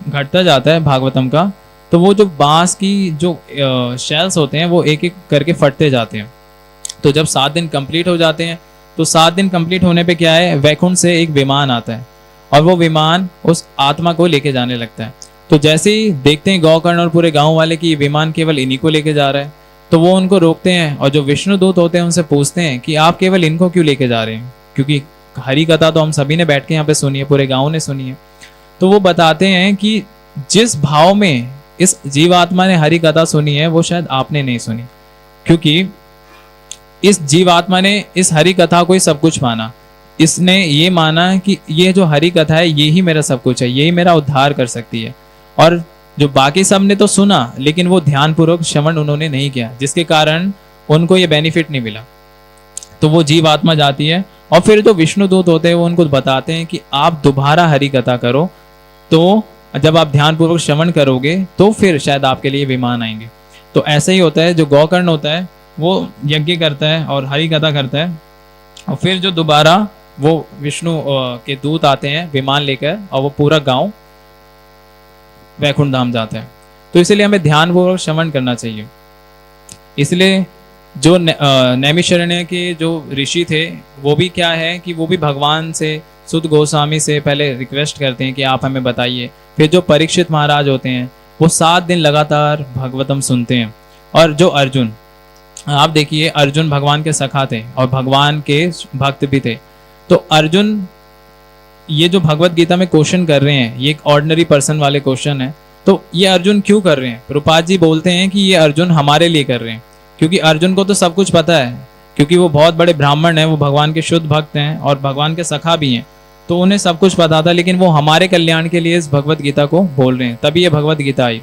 घटता जाता है भागवतम का, तो वो जो बांस की जो शेल्स होते हैं वो एक एक करके फटते जाते हैं। तो जब 7 दिन कंप्लीट हो जाते हैं, तो 7 दिन कंप्लीट होने पे क्या है, वैकुंठ से एक विमान आता है और वो विमान उस आत्मा को लेके जाने लगता है। तो जैसे ही देखते हैं गौकर्ण और पूरे गांव वाले कि ये विमान केवल इन्हीं को लेके जा रहा है, तो वो उनको रोकते हैं और जो विष्णु दूत होते हैं उनसे पूछते हैं कि आप केवल इनको क्यों लेके जा रहे हैं, क्योंकि हरि कथा तो हम सभी ने बैठ के यहाँ पे सुनी है, पूरे गाँव ने सुनी है। तो वो बताते हैं कि जिस भाव में इस जीवात्मा ने हरि कथा सुनी है, वो शायद आपने नहीं सुनी, क्योंकि इस जीवात्मा ने इस हरि कथा को ही सब कुछ माना। इसने ये माना कि ये जो हरि कथा है, ये ही मेरा सब कुछ है, यही मेरा उद्धार कर सकती है। और जो बाकी सब ने तो सुना, लेकिन वो ध्यानपूर्वक श्रवण उन्होंने नहीं किया, जिसके कारण उनको ये बेनिफिट नहीं मिला। तो वो जीवात्मा जाती है और फिर जो विष्णु दूत होते हैं वो उनको बताते हैं कि आप दोबारा हरि कथा करो, तो जब आप ध्यानपूर्वक श्रवण करोगे तो फिर शायद आपके लिए विमान आएंगे। तो ऐसा ही होता है, जो गौकर्ण होता है वो यज्ञ करता है और हरि कथा करता है, और फिर जो दोबारा वो विष्णु के दूत आते हैं विमान लेकर, और वो पूरा गांव वैकुंठ धाम जाता है। तो इसलिए हमें ध्यानपूर्वक श्रवण करना चाहिए। इसलिए जो नैमिषारण्य के जो ऋषि थे, वो भी क्या है कि वो भी भगवान से, सुत गोस्वामी से पहले रिक्वेस्ट करते हैं कि आप हमें बताइए। फिर जो परीक्षित महाराज होते हैं वो 7 दिन लगातार भगवतम सुनते हैं। और जो अर्जुन, आप देखिए, अर्जुन भगवान के सखा थे और भगवान के भक्त भी थे। तो अर्जुन, ये जो भगवत गीता में क्वेश्चन कर रहे हैं, ये एक ऑर्डिनरी पर्सन वाले क्वेश्चन है, तो ये अर्जुन क्यों कर रहे हैं? प्रभुपाद जी बोलते हैं कि ये अर्जुन हमारे लिए कर रहे हैं, क्योंकि अर्जुन को तो सब कुछ पता है, क्योंकि वो बहुत बड़े ब्राह्मण हैं, वो भगवान के शुद्ध भक्त हैं और भगवान के सखा भी हैं, तो उन्हें सब कुछ पता था, लेकिन वो हमारे कल्याण के लिए इस भगवत गीता को बोल रहे हैं, तभी ये भगवत गीता आई।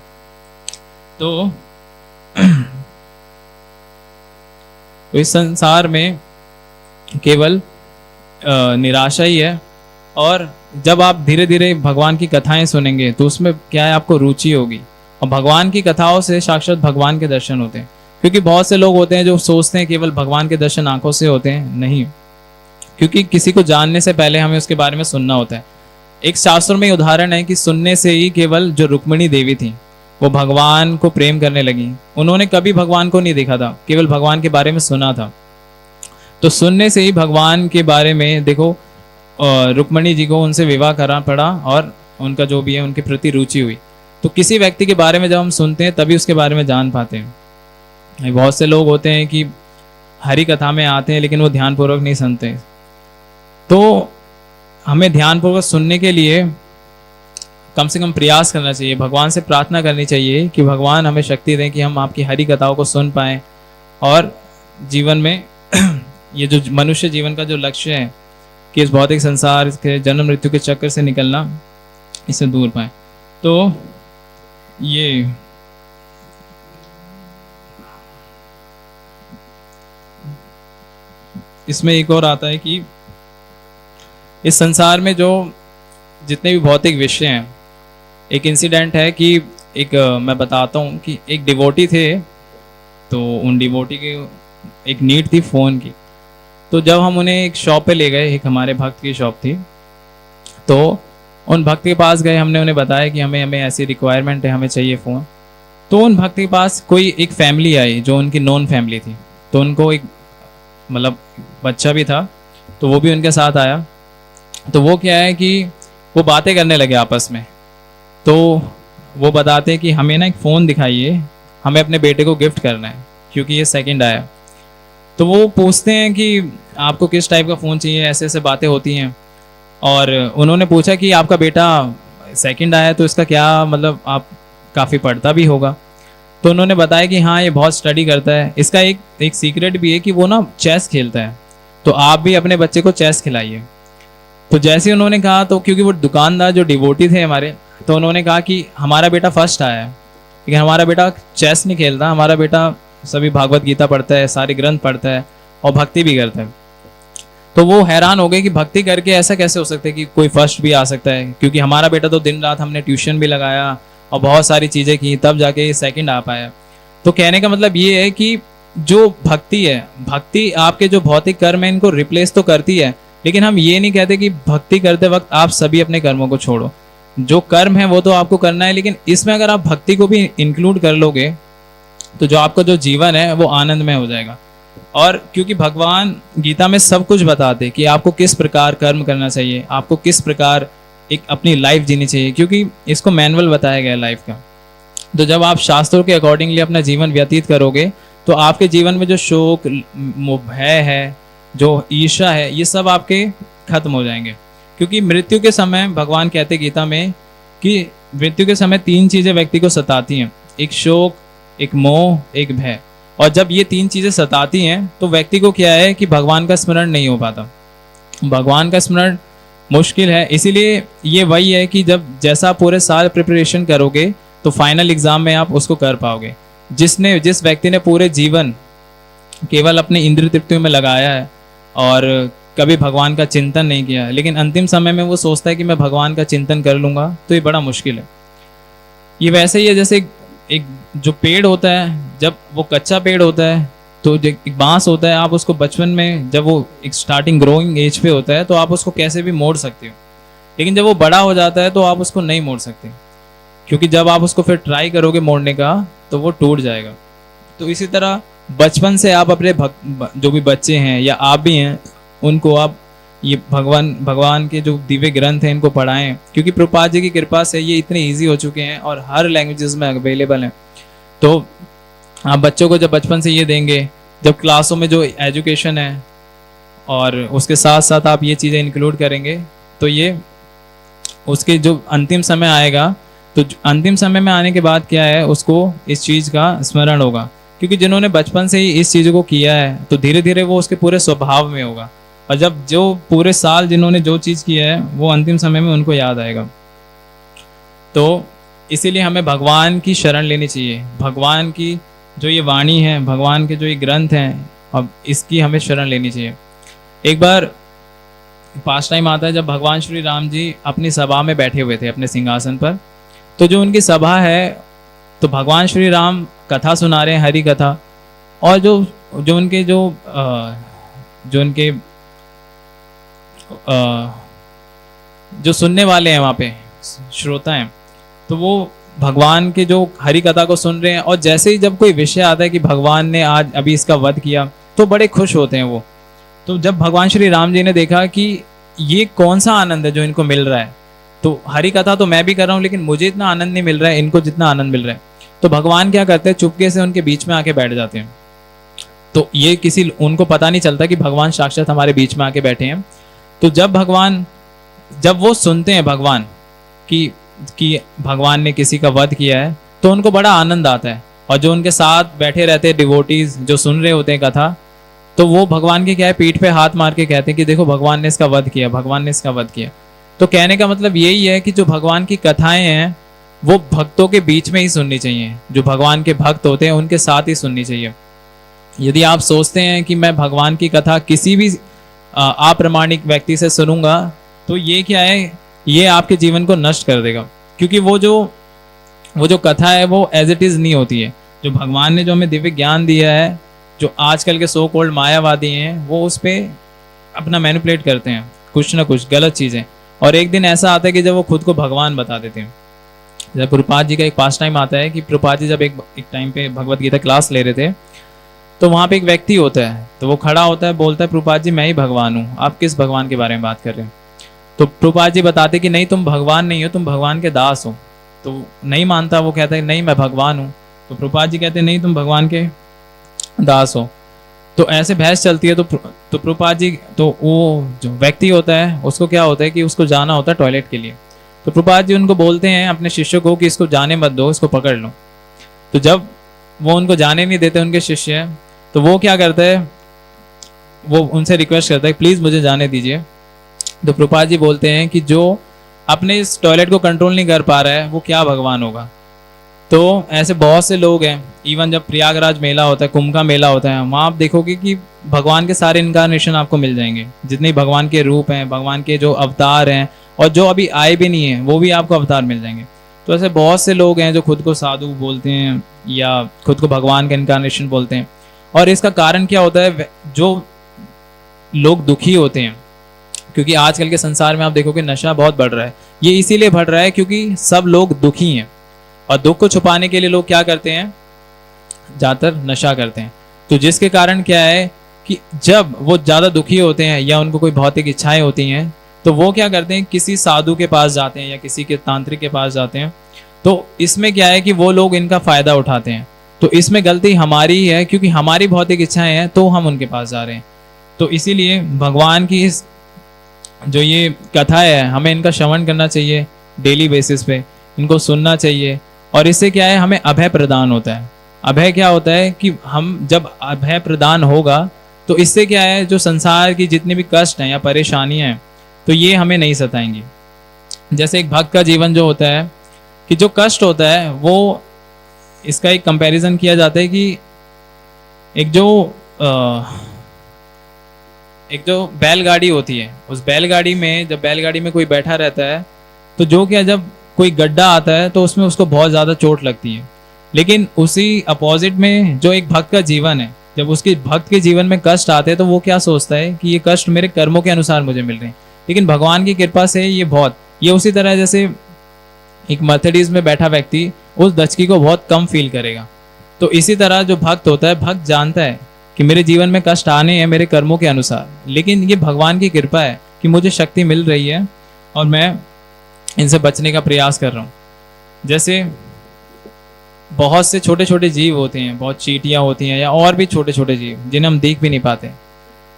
तो इस संसार में केवल निराशा ही है, और जब आप धीरे धीरे भगवान की कथाएं सुनेंगे तो उसमें क्या है, आपको रुचि होगी। और भगवान की कथाओं से साक्षात भगवान के दर्शन होते हैं। क्योंकि बहुत से लोग होते हैं जो सोचते हैं केवल भगवान के दर्शन आंखों से होते हैं, नहीं। क्योंकि किसी को जानने से पहले हमें उसके बारे में सुनना होता है। एक शास्त्र में उदाहरण है कि सुनने से ही केवल जो रुक्मिणी देवी थी वो भगवान को प्रेम करने लगी। उन्होंने कभी भगवान को नहीं देखा था, केवल भगवान के बारे में सुना था। तो सुनने से ही भगवान के बारे में देखो, रुक्मिणी जी को उनसे विवाह करना पड़ा और उनका जो भी है उनके प्रति रुचि हुई। तो किसी व्यक्ति के बारे में जब हम सुनते हैं तभी उसके बारे में जान पाते हैं। बहुत से लोग होते हैं कि हरि कथा में आते हैं लेकिन वो ध्यानपूर्वक नहीं सुनते। तो हमें ध्यानपूर्वक सुनने के लिए कम से कम प्रयास करना चाहिए, भगवान से प्रार्थना करनी चाहिए कि भगवान हमें शक्ति दें कि हम आपकी हरि कथाओं को सुन पाएं और जीवन में ये जो मनुष्य जीवन का जो लक्ष्य है कि इस भौतिक संसार के जन्म मृत्यु के चक्कर से निकलना, इससे दूर पाएं। तो ये इसमें एक और आता है कि इस संसार में जो जितने भी भौतिक विषय हैं, एक इंसिडेंट है कि मैं बताता हूँ कि एक डिवोटी थे। तो उन डिवोटी के एक नीड थी फ़ोन की। तो जब हम उन्हें एक शॉप पे ले गए, एक हमारे भक्त की शॉप थी, तो उन भक्त के पास गए, हमने उन्हें बताया कि हमें ऐसी रिक्वायरमेंट है, हमें चाहिए फ़ोन। तो उन भक्त के पास कोई एक फैमिली आई जो उनकी नॉन फैमिली थी। तो उनको एक मतलब बच्चा भी था, तो वो भी उनके साथ आया। तो वो क्या है कि वो बातें करने लगे आपस में। तो वो बताते हैं कि हमें ना एक फ़ोन दिखाइए, हमें अपने बेटे को गिफ्ट करना है क्योंकि ये सेकंड आया। तो वो पूछते हैं कि आपको किस टाइप का फ़ोन चाहिए, ऐसे ऐसे बातें होती हैं। और उन्होंने पूछा कि आपका बेटा सेकंड आया तो इसका क्या मतलब, आप काफ़ी पढ़ता भी होगा। तो उन्होंने बताया कि हाँ, ये बहुत स्टडी करता है। इसका एक सीक्रेट भी है कि वो ना चेस खेलता है, तो आप भी अपने बच्चे को चेस खिलाइए। तो जैसे उन्होंने कहा, तो क्योंकि वो दुकानदार जो डिवोटी थे हमारे, तो उन्होंने कहा कि हमारा बेटा फर्स्ट आया है लेकिन हमारा बेटा चेस नहीं खेलता, हमारा बेटा सभी भागवत गीता पढ़ता है, सारे ग्रंथ पढ़ता है और भक्ति भी करता है। तो वो हैरान हो गए कि भक्ति करके ऐसा कैसे हो सकता है कि कोई फर्स्ट भी आ सकता है, क्योंकि हमारा बेटा तो दिन रात हमने ट्यूशन भी लगाया और बहुत सारी चीज़ें की, तब जाके ये सेकंड आ पाया। तो कहने का मतलब ये है कि जो भक्ति है, भक्ति आपके जो भौतिक कर्म है इनको रिप्लेस तो करती है, लेकिन हम ये नहीं कहते कि भक्ति करते वक्त आप सभी अपने कर्मों को छोड़ो। जो कर्म है वो तो आपको करना है, लेकिन इसमें अगर आप भक्ति को भी इंक्लूड कर लोगे तो जो आपका जो जीवन है वो आनंदमय हो जाएगा। और क्योंकि भगवान गीता में सब कुछ बताते कि आपको किस प्रकार कर्म करना चाहिए, आपको किस प्रकार एक अपनी लाइफ जीनी चाहिए, क्योंकि इसको मैनुअल बताया गया है लाइफ का। तो जब आप शास्त्रों के अकॉर्डिंगली अपना जीवन व्यतीत करोगे तो आपके जीवन में जो शोक, भय है, जो ईर्ष्या है, ये सब आपके खत्म हो जाएंगे। क्योंकि मृत्यु के समय भगवान कहते गीता में कि मृत्यु के समय 3 चीज़ें व्यक्ति को सताती हैं, एक शोक, एक मोह, एक भय। और जब ये 3 चीज़ें सताती हैं तो व्यक्ति को क्या है कि भगवान का स्मरण नहीं हो पाता, भगवान का स्मरण मुश्किल है। इसीलिए ये वही है कि जब जैसा आप पूरे साल प्रिपरेशन करोगे तो फाइनल एग्जाम में आप उसको कर पाओगे। जिस व्यक्ति ने पूरे जीवन केवल अपने इंद्रिय तृप्तियों में लगाया है और कभी भगवान का चिंतन नहीं किया, लेकिन अंतिम समय में वो सोचता है कि मैं भगवान का चिंतन कर लूँगा, तो ये बड़ा मुश्किल है। ये वैसे ही है जैसे एक जो पेड़ होता है, जब वो कच्चा पेड़ होता है तो एक बांस होता है, आप उसको बचपन में जब वो एक स्टार्टिंग ग्रोइंग एज पे होता है तो आप उसको कैसे भी मोड़ सकते हो, लेकिन जब वो बड़ा हो जाता है तो आप उसको नहीं मोड़ सकते, क्योंकि जब आप उसको फिर ट्राई करोगे मोड़ने का तो वो टूट जाएगा। तो इसी तरह बचपन से आप अपने जो भी बच्चे हैं या आप भी हैं, उनको आप ये भगवान के जो दिव्य ग्रंथ हैं इनको पढ़ाएं, क्योंकि प्रभुपाद जी की कृपा से ये इतने इजी हो चुके हैं और हर लैंग्वेजेस में अवेलेबल हैं। तो आप बच्चों को जब बचपन से ये देंगे, जब क्लासों में जो एजुकेशन है और उसके साथ साथ आप ये चीज़ें इंक्लूड करेंगे, तो ये उसके जो अंतिम समय आएगा, तो अंतिम समय में आने के बाद क्या है, उसको इस चीज़ का स्मरण होगा, क्योंकि जिन्होंने बचपन से ही इस चीज़ को किया है तो धीरे धीरे वो उसके पूरे स्वभाव में होगा। और जब जो पूरे साल जिन्होंने जो चीज़ किया है वो अंतिम समय में उनको याद आएगा। तो इसीलिए हमें भगवान की शरण लेनी चाहिए। भगवान की जो ये वाणी है, भगवान के जो ये ग्रंथ हैं, अब इसकी हमें शरण लेनी चाहिए। एक बार पास टाइम आता है जब भगवान श्री राम जी अपनी सभा में बैठे हुए थे अपने सिंहासन पर। तो जो उनकी सभा है, तो भगवान श्री राम कथा सुना रहे हैं, हरि कथा। और जो जो उनके जो उनके जो सुनने वाले हैं वहाँ पे श्रोता हैं, तो वो भगवान के जो हरि कथा को सुन रहे हैं। और जैसे ही जब कोई विषय आता है कि भगवान ने आज अभी इसका वध किया, तो बड़े खुश होते हैं वो। तो जब भगवान श्री राम जी ने देखा कि ये कौन सा आनंद है जो इनको मिल रहा है, तो हरि कथा तो मैं भी कर रहा हूँ लेकिन मुझे इतना आनंद नहीं मिल रहा है, इनको जितना आनंद मिल रहा है। तो भगवान क्या करते हैं, चुपके से उनके बीच में आके बैठ जाते हैं। तो ये किसी उनको पता नहीं चलता कि भगवान साक्षात हमारे बीच में आके बैठे हैं। तो जब वो सुनते हैं भगवान कि भगवान ने किसी का वध किया है, तो उनको बड़ा आनंद आता है। और जो उनके साथ बैठे रहते हैं डिवोटीज जो सुन रहे होते हैं कथा, तो वो भगवान के क्या है, पीठ पे हाथ मार के कहते हैं कि देखो भगवान ने इसका वध किया, भगवान ने इसका वध किया। तो कहने का मतलब यही है कि जो भगवान की कथाएं हैं वो भक्तों के बीच में ही सुननी चाहिए। जो भगवान के भक्त होते हैं उनके साथ ही सुननी चाहिए। यदि आप सोचते हैं कि मैं भगवान की कथा किसी भी अप्रामाणिक व्यक्ति से सुनूंगा, तो ये क्या है, ये आपके जीवन को नष्ट कर देगा। क्योंकि वो जो कथा है वो एज इट इज नहीं होती है। जो भगवान ने जो हमें दिव्य ज्ञान दिया है, जो आजकल के सो कॉल्ड मायावादी हैं, वो उस पर अपना मैनिपुलेट करते हैं कुछ ना कुछ गलत चीज़ें। और एक दिन ऐसा आता है कि जब वो खुद को भगवान बता देते हैं। जब प्रभुपाद जी का एक पास टाइम आता है कि प्रभुपाद जी जब एक टाइम पे भगवत गीता क्लास ले रहे थे, तो वहाँ पे एक व्यक्ति होता है, तो वो खड़ा होता है, बोलता है प्रभुपाद जी मैं ही भगवान हूँ, आप किस भगवान के बारे में बात कर रहे हैं। तो प्रभुपाद जी बताते कि नहीं, तुम भगवान नहीं हो, तुम भगवान के दास हो। तो नहीं मानता, वो कहता है नहीं मैं भगवान हूँ। तो प्रभुपाद जी कहते नहीं, तुम भगवान के दास हो। तो ऐसे बहस चलती है। तो प्रभुपाद जी, तो वो जो व्यक्ति होता है उसको क्या होता है कि उसको जाना होता है टॉयलेट के लिए। तो प्रभुपाद जी उनको बोलते हैं अपने शिष्य को कि इसको जाने मत दो, इसको पकड़ लो। तो जब वो उनको जाने नहीं देते उनके शिष्य, तो वो क्या करता है, वो उनसे रिक्वेस्ट करता है प्लीज़ मुझे जाने दीजिए। तो प्रभुपाद जी बोलते हैं कि जो अपने इस टॉयलेट को कंट्रोल नहीं कर पा रहा है वो क्या भगवान होगा। तो ऐसे बहुत से लोग हैं। इवन जब प्रयागराज मेला होता है, कुंभ का मेला होता है, वहाँ आप देखोगे कि भगवान के सारे इनकारनेशन आपको मिल जाएंगे। जितने भगवान के रूप हैं, भगवान के जो अवतार हैं, और जो अभी आए भी नहीं हैं वो भी आपको अवतार मिल जाएंगे। तो ऐसे बहुत से लोग हैं जो खुद को साधु बोलते हैं या खुद को भगवान का इनकारनेशन बोलते हैं। और इसका कारण क्या होता है, जो लोग दुखी होते हैं, क्योंकि आजकल के संसार में आप देखोगे नशा बहुत बढ़ रहा है। ये इसीलिए बढ़ रहा है क्योंकि सब लोग दुखी हैं, और दुख को छुपाने के लिए लोग क्या करते हैं, ज़्यादातर नशा करते हैं। तो जिसके कारण क्या है कि जब वो ज़्यादा दुखी होते हैं या उनको कोई भौतिक इच्छाएं होती हैं, तो वो क्या करते हैं, किसी साधु के पास जाते हैं या किसी के तांत्रिक के पास जाते हैं। तो इसमें क्या है कि वो लोग इनका फ़ायदा उठाते हैं। तो इसमें गलती हमारी ही है, क्योंकि हमारी भौतिक इच्छाएं हैं तो हम उनके पास जा रहे हैं। तो इसीलिए भगवान की इस जो ये कथा है, हमें इनका श्रवण करना चाहिए डेली बेसिस पे, इनको सुनना चाहिए। और इससे क्या है, हमें अभय प्रदान होता है। अभय क्या होता है कि हम जब अभय प्रदान होगा, तो इससे क्या है, जो संसार की जितने भी कष्ट हैं या परेशानियां हैं, तो ये हमें नहीं सताएंगी। जैसे एक भक्त का जीवन जो होता है, कि जो कष्ट होता है वो, इसका एक कंपैरिजन किया जाता है कि एक जो बैलगाड़ी होती है, उस बैलगाड़ी में जब बैलगाड़ी में कोई बैठा रहता है, तो जो क्या, जब कोई गड्ढा आता है तो उसमें उसको बहुत ज़्यादा चोट लगती है। लेकिन उसी अपोजिट में जो एक भक्त का जीवन है, जब उसके भक्त के जीवन में कष्ट आते हैं, तो वो क्या सोचता है कि ये कष्ट मेरे कर्मों के अनुसार मुझे मिल रहे हैं। लेकिन भगवान की कृपा से ये उसी तरह जैसे एक मर्सिडीज में बैठा व्यक्ति उस दचकी को बहुत कम फील करेगा। तो इसी तरह जो भक्त होता है, भक्त जानता है कि मेरे जीवन में कष्ट आने हैं मेरे कर्मों के अनुसार, लेकिन ये भगवान की कृपा है कि मुझे शक्ति मिल रही है और मैं इनसे बचने का प्रयास कर रहा हूँ। जैसे बहुत से छोटे छोटे जीव होते हैं, बहुत चींटियाँ होती हैं या और भी छोटे छोटे जीव जिन्हें हम देख भी नहीं पाते,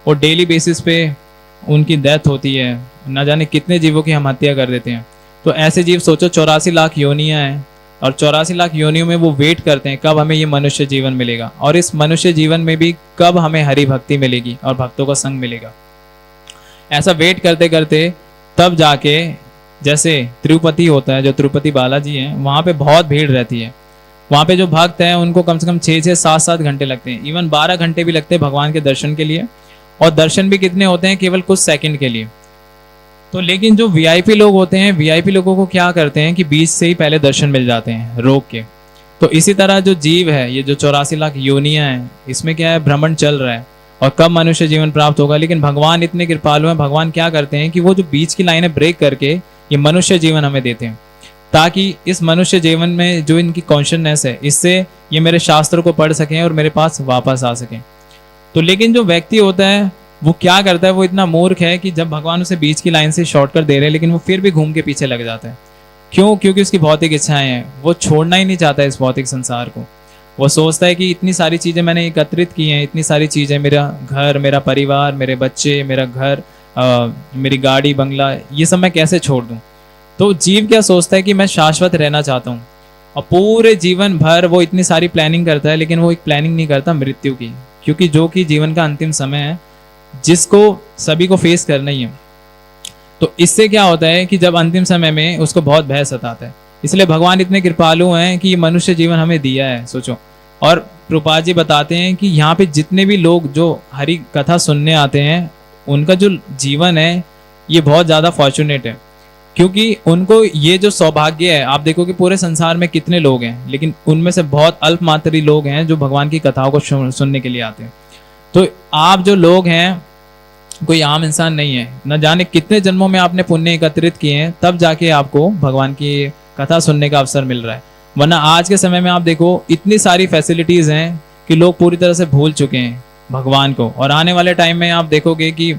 और डेली बेसिस पे उनकी डेथ होती है। न जाने कितने जीवों की हम हत्या कर देते हैं। तो ऐसे जीव सोचो 84 लाख योनियाँ हैं, और 84 लाख योनियों में वो वेट करते हैं कब हमें ये मनुष्य जीवन मिलेगा, और इस मनुष्य जीवन में भी कब हमें हरि भक्ति मिलेगी और भक्तों का संग मिलेगा। ऐसा वेट करते करते तब जाके, जैसे तिरुपति होता है, जो तिरुपति बालाजी हैं, वहाँ पे बहुत भीड़ रहती है। वहाँ पे जो भक्त हैं उनको कम से कम 6 7 घंटे लगते हैं, इवन 12 घंटे भी लगते हैं भगवान के दर्शन के लिए। और दर्शन भी कितने होते हैं, केवल कुछ सेकंड के लिए। तो लेकिन जो वीआईपी लोग होते हैं, वीआईपी लोगों को क्या करते हैं कि बीच से ही पहले दर्शन मिल जाते हैं रोक के। तो इसी तरह जो जीव है, ये जो 84 लाख योनियां हैं, इसमें क्या है, भ्रमण चल रहा है और कब मनुष्य जीवन प्राप्त होगा। लेकिन भगवान इतने कृपालु हैं, भगवान क्या करते हैं कि वो जो बीच की लाइनें ब्रेक करके ये मनुष्य जीवन हमें देते हैं, ताकि इस मनुष्य जीवन में जो इनकी कॉन्शियसनेस है, इससे ये मेरे शास्त्र को पढ़ सकें और मेरे पास वापस आ सकें। तो लेकिन जो व्यक्ति होता है वो क्या करता है, वो इतना मूर्ख है कि जब भगवान उसे बीच की लाइन से शॉर्टकट दे रहे हैं, लेकिन वो फिर भी घूम के पीछे लग जाता है। क्यों? क्योंकि उसकी भौतिक इच्छाएं हैं, वो छोड़ना ही नहीं चाहता इस भौतिक संसार को। वो सोचता है कि इतनी सारी चीज़ें मैंने एकत्रित की हैं, इतनी सारी चीज़ें, मेरा घर, मेरा परिवार, मेरे बच्चे, मेरा घर, मेरी गाड़ी, बंगला, ये सब मैं कैसे छोड़ दूँ। तो जीव क्या सोचता है कि मैं शाश्वत रहना चाहता हूँ, और पूरे जीवन भर वो इतनी सारी प्लानिंग करता है, लेकिन वो एक प्लानिंग नहीं करता मृत्यु की, क्योंकि जो कि जीवन का अंतिम समय है जिसको सभी को फेस करना ही है। तो इससे क्या होता है कि जब अंतिम समय में उसको बहुत भय सताता है। इसलिए भगवान इतने कृपालु हैं कि ये मनुष्य जीवन हमें दिया है, सोचो। और प्रभुपाद जी बताते हैं कि यहाँ पे जितने भी लोग जो हरि कथा सुनने आते हैं, उनका जो जीवन है ये बहुत ज़्यादा फॉर्चुनेट है, क्योंकि उनको ये जो सौभाग्य है, आप देखो कि पूरे संसार में कितने लोग हैं, लेकिन उनमें से बहुत अल्प मात्र ही लोग हैं जो भगवान की कथाओं को सुनने के लिए आते हैं। तो आप जो लोग हैं, कोई आम इंसान नहीं है, न जाने कितने जन्मों में आपने पुण्य एकत्रित किए हैं, तब जाके आपको भगवान की कथा सुनने का अवसर मिल रहा है। वरना आज के समय में आप देखो इतनी सारी फैसिलिटीज़ हैं कि लोग पूरी तरह से भूल चुके हैं भगवान को, और आने वाले टाइम में आप देखोगे कि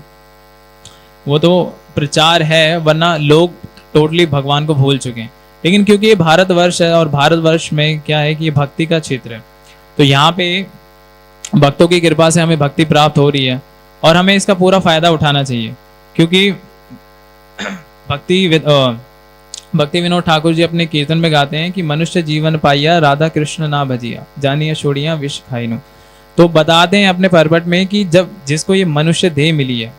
वो तो प्रचार है, वरना लोग टोटली भगवान को भूल चुके हैं। लेकिन क्योंकि ये भारतवर्ष है, और भारतवर्ष में क्या है कि ये भक्ति का क्षेत्र है, तो यहाँ पे भक्तों की कृपा से हमें भक्ति प्राप्त हो रही है, और हमें इसका पूरा फायदा उठाना चाहिए। क्योंकि भक्ति विनोद ठाकुर जी अपने कीर्तन में गाते हैं कि मनुष्य जीवन पाइया, राधा कृष्ण ना भजिया, जानिया छोड़िया विष खाइनु। तो बताते हैं अपने परबट में कि जब जिसको ये मनुष्य देह मिली है,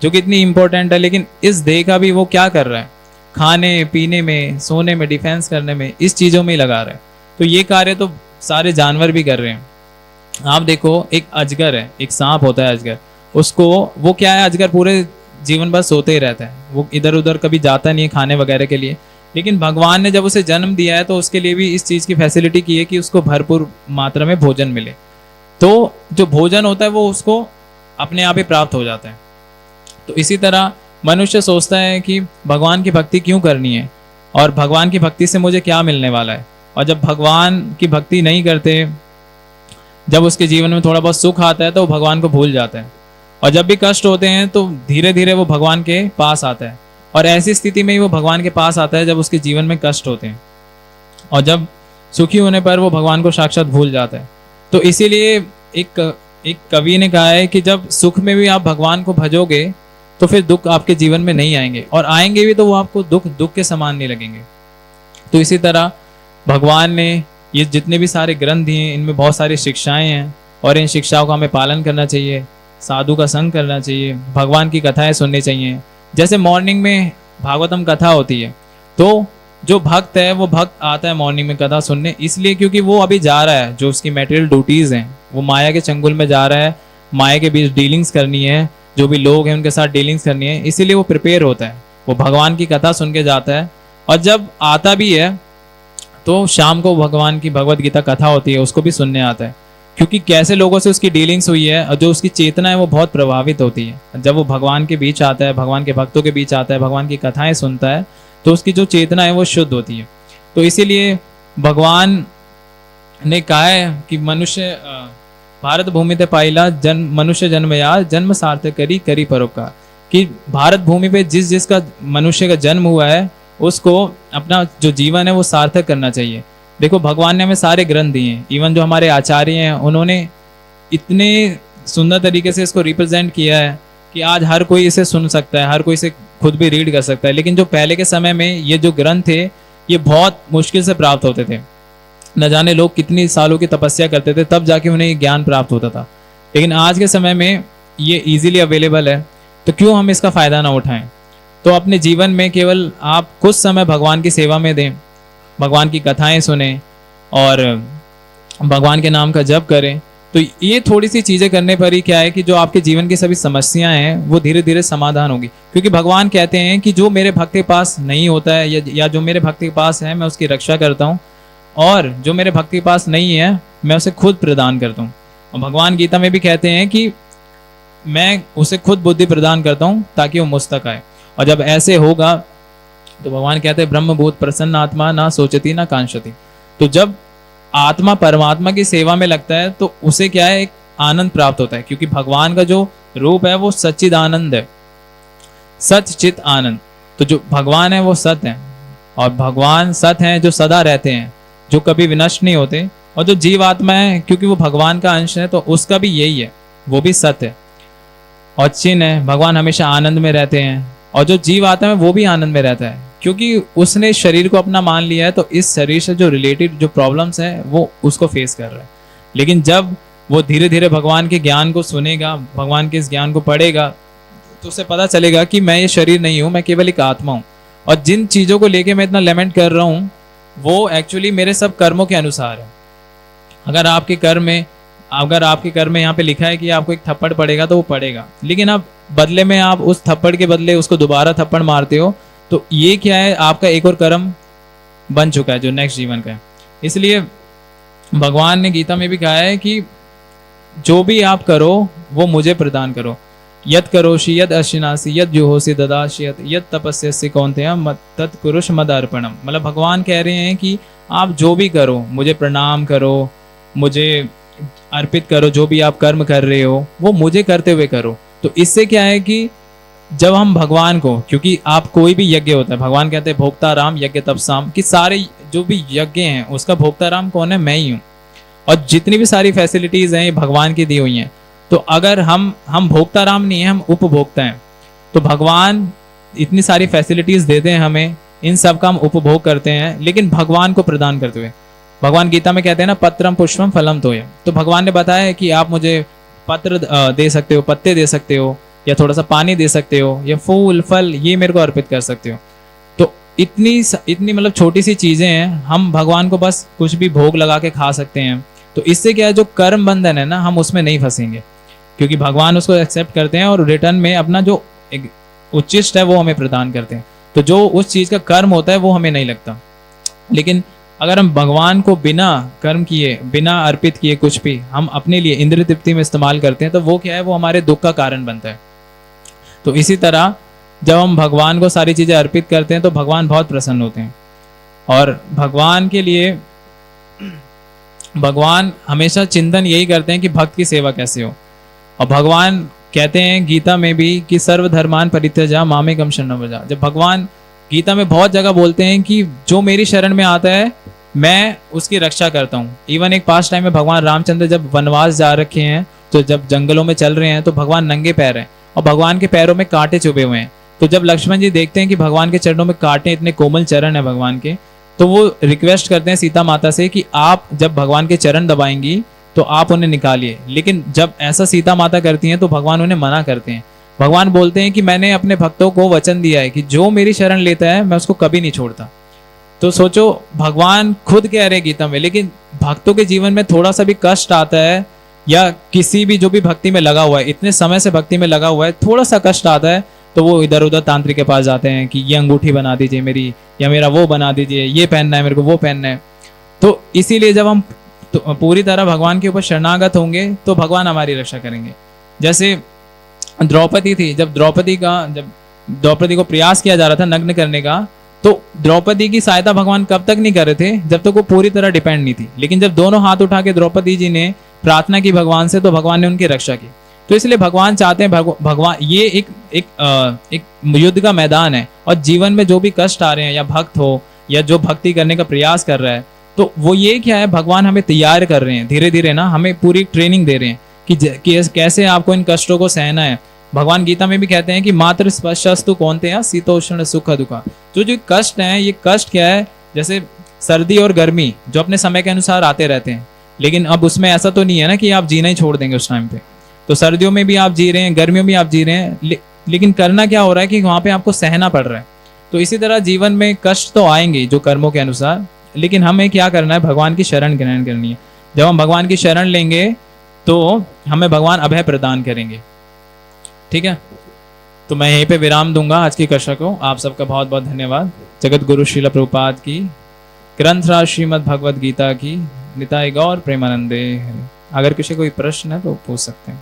जो कि इतनी इंपॉर्टेंट है, लेकिन इस देह का भी वो क्या कर रहा है, खाने पीने में, सोने में, डिफेंस करने में, इस चीज़ों में ही लगा रहा है। तो ये कार्य तो सारे जानवर भी कर रहे हैं। आप देखो, एक अजगर है, एक सांप होता है अजगर, उसको वो क्या है, अजगर पूरे जीवन भर सोते ही रहता है, वो इधर उधर कभी जाता नहीं है खाने वगैरह के लिए। लेकिन भगवान ने जब उसे जन्म दिया है तो उसके लिए भी इस चीज़ की फैसिलिटी की है कि उसको भरपूर मात्रा में भोजन मिले। तो जो भोजन होता है वो उसको अपने आप ही प्राप्त हो जाता है। तो इसी तरह मनुष्य सोचता है कि भगवान की भक्ति क्यों करनी है, और भगवान की भक्ति से मुझे क्या मिलने वाला है। और जब भगवान की भक्ति नहीं करते, जब उसके जीवन में थोड़ा बहुत सुख आता है तो वो भगवान को भूल जाता है, और जब भी कष्ट होते हैं तो धीरे धीरे वो भगवान के पास आता है। और ऐसी स्थिति में ही वो भगवान के पास आता है जब उसके जीवन में कष्ट होते हैं, और जब सुखी होने पर वो भगवान को साक्षात भूल जाता है। तो इसीलिए एक कवि ने कहा है कि जब सुख में भी आप भगवान को भजोगे तो फिर दुख आपके जीवन में नहीं आएंगे, और आएंगे भी तो वो आपको दुख के समान नहीं लगेंगे। तो इसी तरह भगवान ने ये जितने भी सारे ग्रंथ दिए, इनमें बहुत सारी शिक्षाएं हैं, और इन शिक्षाओं का हमें पालन करना चाहिए, साधु का संग करना चाहिए, भगवान की कथाएं सुननी चाहिए। जैसे मॉर्निंग में भागवतम कथा होती है, तो जो भक्त है वो भक्त आता है मॉर्निंग में कथा सुनने, इसलिए क्योंकि वो अभी जा रहा है, जो उसकी मटेरियल ड्यूटीज़ हैं, वो माया के चंगुल में जा रहा है, माया के बीच डीलिंग्स करनी है, जो भी लोग हैं उनके साथ डीलिंग्स करनी है, इसीलिए वो प्रिपेयर होता है, वो भगवान की कथा सुन के जाता है। और जब आता भी है तो शाम को भगवान की भगवत गीता कथा होती है, उसको भी सुनने आता है, क्योंकि कैसे लोगों से उसकी डीलिंग्स हुई है, और जो उसकी चेतना है वो बहुत प्रभावित होती है। जब वो भगवान के बीच आता है, भगवान के भक्तों के बीच आता है, भगवान की कथाएं सुनता है, तो उसकी जो चेतना है वो शुद्ध होती है। तो इसीलिए भगवान ने कहा है कि मनुष्य भारत भूमि ते पाइला जन्म मनुष्य जन्म यार, जन्म सार्थक करी करी परोपकार, कि भारत भूमि पे जिस जिसका मनुष्य का जन्म हुआ है उसको अपना जो जीवन है वो सार्थक करना चाहिए। देखो, भगवान ने हमें सारे ग्रंथ दिए हैं, इवन जो हमारे आचार्य हैं उन्होंने इतने सुंदर तरीके से इसको रिप्रेजेंट किया है कि आज हर कोई इसे सुन सकता है, हर कोई इसे खुद भी रीड कर सकता है। लेकिन जो पहले के समय में ये जो ग्रंथ थे ये बहुत मुश्किल से प्राप्त होते थे, न जाने लोग कितनी सालों की तपस्या करते थे तब जाके उन्हें ये ज्ञान प्राप्त होता था। लेकिन आज के समय में ये इजीली अवेलेबल है, तो क्यों हम इसका फ़ायदा ना उठाएं। तो अपने जीवन में केवल आप कुछ समय भगवान की सेवा में दें, भगवान की कथाएं सुने और भगवान के नाम का जप करें, तो ये थोड़ी सी चीजें करने पर ही क्या है कि जो आपके जीवन की सभी समस्याएं हैं वो धीरे धीरे समाधान होगी। क्योंकि भगवान कहते हैं कि जो मेरे भक्त के पास नहीं होता है या जो मेरे भक्त के पास है मैं उसकी रक्षा करता हूँ, और जो मेरे भक्त के पास नहीं है मैं उसे खुद प्रदान करता हूँ। और भगवान गीता में भी कहते हैं कि मैं उसे खुद बुद्धि प्रदान करता हूँ ताकि वो मुझ तक आए। और जब ऐसे होगा तो भगवान कहते हैं ब्रह्मभूत प्रसन्न आत्मा ना सोचती ना कांक्षति। तो जब आत्मा परमात्मा की सेवा में लगता है तो उसे क्या है, एक आनंद प्राप्त होता है। क्योंकि भगवान का जो रूप है वो सच्चिद आनंद है, सच चित आनंद। तो जो भगवान है वो सत है, और भगवान सत हैं जो सदा रहते हैं, जो कभी विनष्ट नहीं होते। और जो जीव आत्मा है क्योंकि वो भगवान का अंश है तो उसका भी यही है, वो भी सत्य है और चिन्ह है। भगवान हमेशा आनंद में रहते हैं, और जो जीव आत्मा है वो भी आनंद में रहता है क्योंकि उसने शरीर को अपना मान लिया है। तो इस शरीर से जो रिलेटेड जो प्रॉब्लम्स है वो उसको फेस कर रहा है। लेकिन जब वो धीरे धीरे भगवान के ज्ञान को सुनेगा, भगवान के इस ज्ञान को पढ़ेगा, तो उसे पता चलेगा कि मैं ये शरीर नहीं हूँ, मैं केवल एक आत्मा हूँ। और जिन चीज़ों को लेके मैं इतना लेमेंट कर रहा हूँ वो एक्चुअली मेरे सब कर्मों के अनुसार है। अगर आपके कर्म में यहाँ पे लिखा है कि आपको एक थप्पड़ पड़ेगा तो वो पड़ेगा, लेकिन अब बदले में आप उस थप्पड़ के बदले उसको दोबारा थप्पड़ मारते हो, तो ये क्या है, आपका एक और कर्म बन चुका है जो नेक्स्ट जीवन का है। इसलिए भगवान ने गीता में भी कहा है कि जो भी आप करो वो मुझे प्रदान करो। यद करोषि यद अश्विनासी यद जुहोसि ददासि यद तपस्यसि कौन्तेय मत तत्कुरुष मद अर्पणम। मतलब भगवान कह रहे हैं कि आप जो भी करो मुझे प्रणाम करो, मुझे अर्पित करो, जो भी आप कर्म कर रहे हो वो मुझे करते हुए करो। तो इससे क्या है कि जब हम भगवान को, क्योंकि आप कोई भी यज्ञ होता है, भगवान कहते हैं भोक्ता राम यज्ञ तपसाम, कि सारे जो भी यज्ञ हैं उसका भोक्ता राम कौन है, मैं ही हूँ। और जितनी भी सारी फैसिलिटीज हैं ये भगवान की दी हुई हैं। तो अगर हम भोक्ता राम नहीं है, हम उपभोक्ता हैं, तो भगवान इतनी सारी फैसिलिटीज देते हैं हमें, इन सब का हम उपभोग करते हैं, लेकिन भगवान को प्रदान करते हुए। भगवान गीता में कहते हैं ना, पत्रम पुष्पम फलम तोयम। तो भगवान ने बताया है कि आप मुझे पत्र दे सकते हो, पत्ते दे सकते हो, या थोड़ा सा पानी दे सकते हो, या फूल फल ये मेरे को अर्पित कर सकते हो। तो इतनी मतलब छोटी सी चीजें हैं, हम भगवान को बस कुछ भी भोग लगा के खा सकते हैं। तो इससे क्या है, जो कर्म बंधन है ना, हम उसमें नहीं फंसेंगे, क्योंकि भगवान उसको एक्सेप्ट करते हैं और रिटर्न में अपना जो एक उच्चिष्ट है वो हमें प्रदान करते हैं। तो जो उस चीज का कर्म होता है वो हमें नहीं लगता। लेकिन अगर हम भगवान को बिना कर्म किए, बिना अर्पित किए कुछ भी हम अपने लिए इंद्रिय तृप्ति में इस्तेमाल करते हैं, तो वो क्या है, वो हमारे दुख का कारण बनता है। तो इसी तरह जब हम भगवान को सारी चीजें अर्पित करते हैं तो भगवान बहुत प्रसन्न होते हैं। और भगवान के लिए भगवान हमेशा चिंतन यही करते हैं कि भक्त की सेवा कैसे हो। और भगवान कहते हैं गीता में भी कि सर्वधर्मान परित्यजा मामेकम शरणं व्रज। जब भगवान गीता में बहुत जगह बोलते हैं कि जो मेरी शरण में आता है मैं उसकी रक्षा करता हूँ। इवन एक पास्ट टाइम में भगवान रामचंद्र जब वनवास जा रखे हैं, तो जब जंगलों में चल रहे हैं तो भगवान नंगे पैर हैं और भगवान के पैरों में कांटे चुभे हुए हैं। तो जब लक्ष्मण जी देखते हैं कि भगवान के चरणों में कांटे, इतने कोमल चरण है भगवान के, तो वो रिक्वेस्ट करते हैं सीता माता से कि आप जब भगवान के चरण दबाएंगी तो आप उन्हें निकालिए। लेकिन जब ऐसा सीता माता करती हैं तो भगवान उन्हें मना करते हैं। भगवान बोलते हैं कि मैंने अपने भक्तों को वचन दिया है कि जो मेरी शरण लेता है मैं उसको कभी नहीं छोड़ता। तो सोचो, भगवान खुद कह रहे गीता में, लेकिन भक्तों के जीवन में थोड़ा सा भी कष्ट आता है, या किसी भी जो भी भक्ति में लगा हुआ है, इतने समय से भक्ति में लगा हुआ है, थोड़ा सा कष्ट आता है तो वो इधर उधर तांत्रिक के पास जाते हैं कि ये अंगूठी बना दीजिए मेरी, या मेरा वो बना दीजिए, ये पहनना है मेरे को, वो पहनना है। तो इसीलिए जब हम तो पूरी तरह भगवान के ऊपर शरणागत होंगे तो भगवान हमारी रक्षा करेंगे। जैसे द्रौपदी थी, जब द्रौपदी को प्रयास किया जा रहा था नग्न करने का, तो द्रौपदी की सहायता भगवान कब तक नहीं कर रहे थे, जब तक वो पूरी तरह डिपेंड नहीं थी। लेकिन जब दोनों हाथ उठा के द्रौपदी जी ने प्रार्थना की भगवान से, तो भगवान ने उनकी रक्षा की। तो इसलिए भगवान चाहते हैं, भगवान ये एक युद्ध का मैदान है, और जीवन में जो भी कष्ट आ रहे हैं, या भक्त हो या जो भक्ति करने का प्रयास कर रहा है, तो वो ये क्या है, भगवान हमें तैयार कर रहे हैं धीरे धीरे ना, हमें पूरी ट्रेनिंग दे रहे हैं कि कैसे आपको इन कष्टों को सहना है। भगवान गीता में भी कहते हैं कि मात्र स्पर्शस्तु कौन्तेय शीतोष्ण सुख दुखा। जो कष्ट है, ये कष्ट क्या है, जैसे सर्दी और गर्मी जो अपने समय के अनुसार आते रहते हैं, लेकिन अब उसमें ऐसा तो नहीं है ना कि आप जीना ही छोड़ देंगे उस टाइम पे। तो सर्दियों में भी आप जी रहे हैं, गर्मियों में भी आप जी रहे हैं, लेकिन करना क्या हो रहा है कि वहां पे आपको सहना पड़ रहा है। तो इसी तरह जीवन में कष्ट तो आएंगे जो कर्मों के अनुसार, लेकिन हमें क्या करना है, भगवान की शरण ग्रहण करनी है। जब हम भगवान की शरण लेंगे तो हमें भगवान अभय प्रदान करेंगे। ठीक है, तो मैं यहीं पे विराम दूंगा आज की कक्षा को। आप सबका बहुत बहुत धन्यवाद। जगत गुरु श्रील प्रभुपाद की, ग्रंथराज श्रीमद् भगवद गीता की, निताय गौर प्रेमानंदे। अगर किसी कोई प्रश्न है तो पूछ सकते हैं।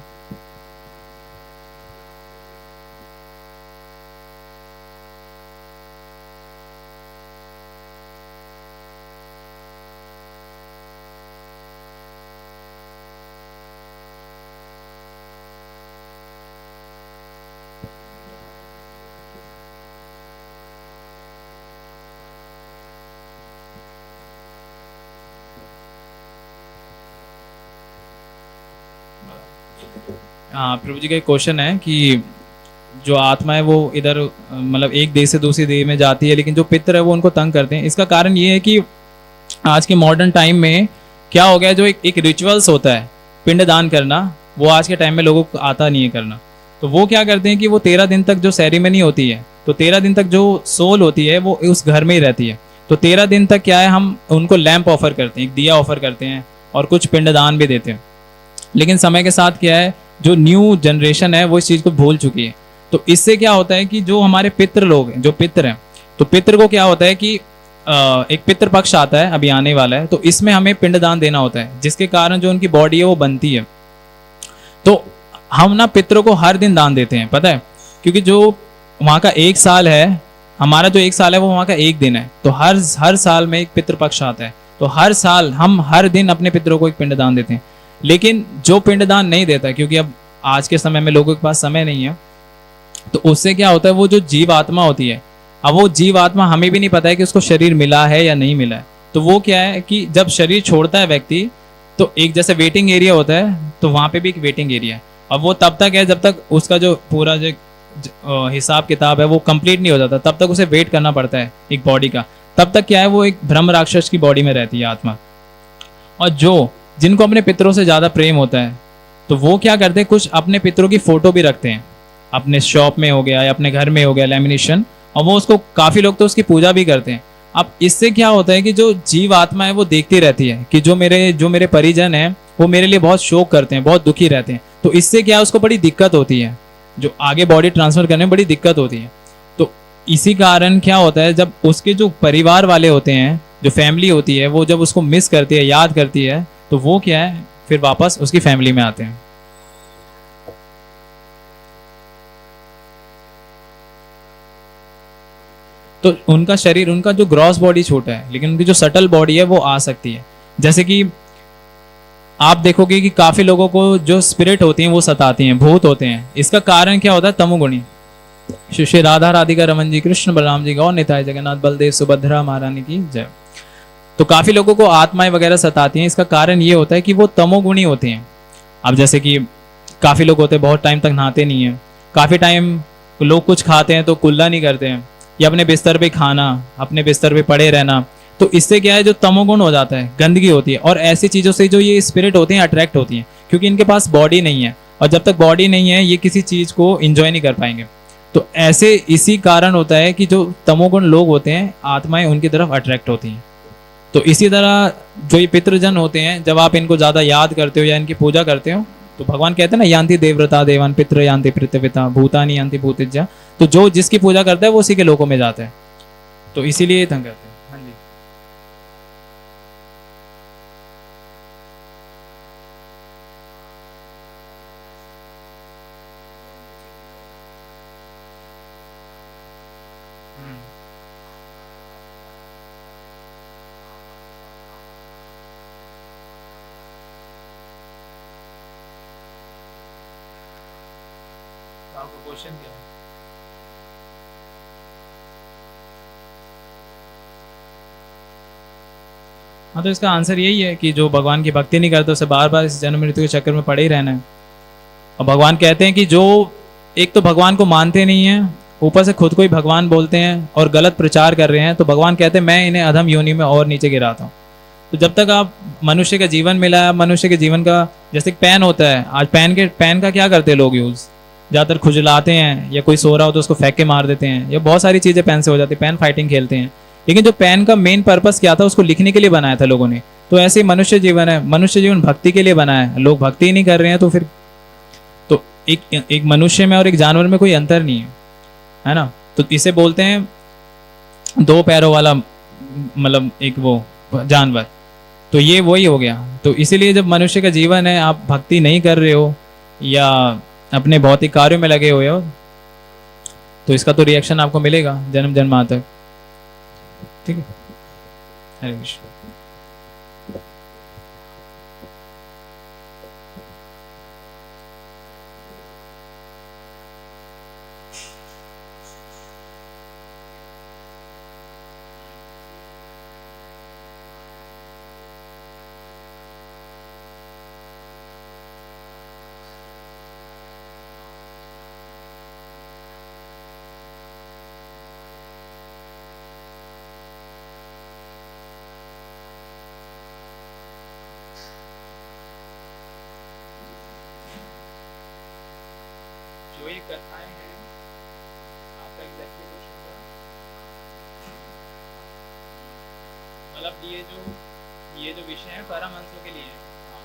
हाँ, प्रभु जी का एक क्वेश्चन है कि जो आत्मा है वो इधर मतलब एक देह से दूसरी देह में जाती है, लेकिन जो पितर है वो उनको तंग करते हैं। इसका कारण ये है कि आज के मॉडर्न टाइम में क्या हो गया, जो एक रिचुअल्स होता है पिंडदान करना, वो आज के टाइम में लोगों को आता नहीं है करना। तो वो क्या करते हैं कि वो 13 दिन तक जो सेरेमनी होती है, तो 13 दिन तक जो सोल होती है वो उस घर में ही रहती है। तो 13 दिन तक क्या है, हम उनको लैंप ऑफर करते हैं, एक दिया ऑफर करते हैं और कुछ पिंडदान भी देते हैं। लेकिन समय के साथ क्या है, जो न्यू जनरेशन है वो इस चीज़ को भूल चुकी है। तो इससे क्या होता है कि जो हमारे पितृ लोग हैं, जो पितृ हैं, तो पितृ को क्या होता है कि एक पितृ पक्ष आता है, अभी आने वाला है, तो इसमें हमें पिंडदान देना होता है, जिसके कारण जो उनकी बॉडी है वो बनती है। तो हम ना पितरों को हर दिन दान देते हैं, पता है, क्योंकि जो वहाँ का 1 साल है, हमारा जो 1 साल है वो वहाँ का 1 दिन है। तो हर साल में एक पितृ पक्ष आता है, तो हर साल हम हर दिन अपने पितरों को एक पिंडदान देते हैं। लेकिन जो पिंडदान नहीं देता, क्योंकि अब आज के समय में लोगों के पास समय नहीं है, तो उससे क्या होता है, वो जो जीव आत्मा होती है, अब वो जीव आत्मा हमें भी नहीं पता है कि उसको शरीर मिला है या नहीं मिला है। तो वो क्या है कि जब शरीर छोड़ता है व्यक्ति, तो एक जैसे वेटिंग एरिया होता है, तो वहाँ पे भी एक वेटिंग एरिया है। अब वो तब तक है जब तक उसका जो पूरा जो हिसाब किताब है वो कंप्लीट नहीं हो जाता, तब तक उसे वेट करना पड़ता है एक बॉडी का। तब तक क्या है, वो एक ब्रह्म राक्षस की बॉडी में रहती है आत्मा। और जिनको अपने पितरों से ज़्यादा प्रेम होता है, तो वो क्या करते हैं, कुछ अपने पितरों की फोटो भी रखते हैं, अपने शॉप में हो गया या अपने घर में हो गया लैमिनेशन, और वो उसको काफ़ी लोग तो उसकी पूजा भी करते हैं। अब इससे क्या होता है कि जो जीव आत्मा है वो देखती रहती है कि जो मेरे परिजन हैं वो मेरे लिए बहुत शोक करते हैं, बहुत दुखी रहते हैं। तो इससे क्या है, उसको बड़ी दिक्कत होती है, जो आगे बॉडी ट्रांसफर करने में बड़ी दिक्कत होती है। तो इसी कारण क्या होता है, जब उसके जो परिवार वाले होते हैं, जो फैमिली होती है, वो जब उसको मिस करती है, याद करती है, तो वो क्या है, फिर वापस उसकी फैमिली में आते हैं। तो उनका शरीर, उनका जो ग्रॉस बॉडी छोटा है, लेकिन उनकी जो सटल बॉडी है वो आ सकती है। जैसे कि आप देखोगे कि काफी लोगों को जो स्पिरिट होती हैं वो सताती हैं, भूत होते हैं। इसका कारण क्या होता है, तमोगुणी। श्री राधा राधिका रमन जी, कृष्ण बलराम जी, गौर निताय, जगन्नाथ बलदेव सुभद्रा महारानी की जय। तो काफी लोगों को आत्माएं वगैरह सताती हैं। इसका कारण ये होता है कि वो तमोगुणी होते हैं। अब जैसे कि काफी लोग होते हैं बहुत टाइम तक नहाते नहीं है, काफी टाइम लोग कुछ खाते हैं तो कुल्ला नहीं करते हैं, या अपने बिस्तर पे खाना, अपने बिस्तर पे पड़े रहना। तो इससे क्या है, जो तमोगुण हो जाता है, गंदगी होती है, और ऐसी चीज़ों से जो ये स्पिरिट होती हैं अट्रैक्ट होती हैं, क्योंकि इनके पास बॉडी नहीं है, और जब तक बॉडी नहीं है ये किसी चीज़ को इंजॉय नहीं कर पाएंगे। तो ऐसे इसी कारण होता है कि जो तमोगुण लोग होते हैं, आत्माएं उनकी तरफ अट्रैक्ट होती हैं। तो इसी तरह जो ये पितृजन होते हैं, जब आप इनको ज़्यादा याद करते हो या इनकी पूजा करते हो, तो भगवान कहते हैं ना, यान्ति देवव्रता देवान पितृ यान्ति पितृपिता भूतानि यान्ति भूतिज्या। तो जो जिसकी पूजा करता है वो उसी के लोकों में जाता है। तो इसीलिए ये तंग करते हैं। हाँ जी, आपका क्वेश्चन क्या है? हाँ, तो इसका आंसर यही है कि जो भगवान की भक्ति नहीं करता उसे बार बार इस जन्म मृत्यु के चक्कर में पड़े ही रहना है। और भगवान कहते हैं कि जो एक तो भगवान को मानते नहीं है, ऊपर से खुद को ही भगवान बोलते हैं और गलत प्रचार कर रहे हैं, तो भगवान कहते हैं मैं इन्हें अधम योनि में और नीचे गिराता हूँ। तो जब तक आप मनुष्य का जीवन मिला है, मनुष्य के जीवन का, जैसे पेन होता है, आज पेन का क्या करते हैं लोग यूज़, ज़्यादातर खुजलाते हैं, या कोई सो रहा हो तो उसको फेंक के मार देते हैं, या बहुत सारी चीज़ें पेन से हो जाती है, पेन फाइटिंग खेलते हैं। लेकिन जो पेन का मेन पर्पस क्या था, उसको लिखने के लिए बनाया था लोगों ने। तो ऐसे ही मनुष्य जीवन है, मनुष्य जीवन भक्ति के लिए बना है, लोग भक्ति ही नहीं कर रहे हैं, तो फिर तो एक मनुष्य में और एक जानवर में कोई अंतर नहीं है ना। तो इसे बोलते हैं दो पैरों वाला, मतलब एक वो जानवर, तो ये वही हो गया। तो इसीलिए जब मनुष्य का जीवन है, आप भक्ति नहीं कर रहे हो या अपने भौतिक कार्यों में लगे हुए हो, तो इसका तो रिएक्शन आपको मिलेगा जन्म जन्मांतर तक। ठीक है, हरे कृष्ण। जो ये कथाएं हैं, आपका एग्जैक्टली क्वेश्चन क्या? मतलब ये जो विषय है परमहंसों के लिए है। हाँ,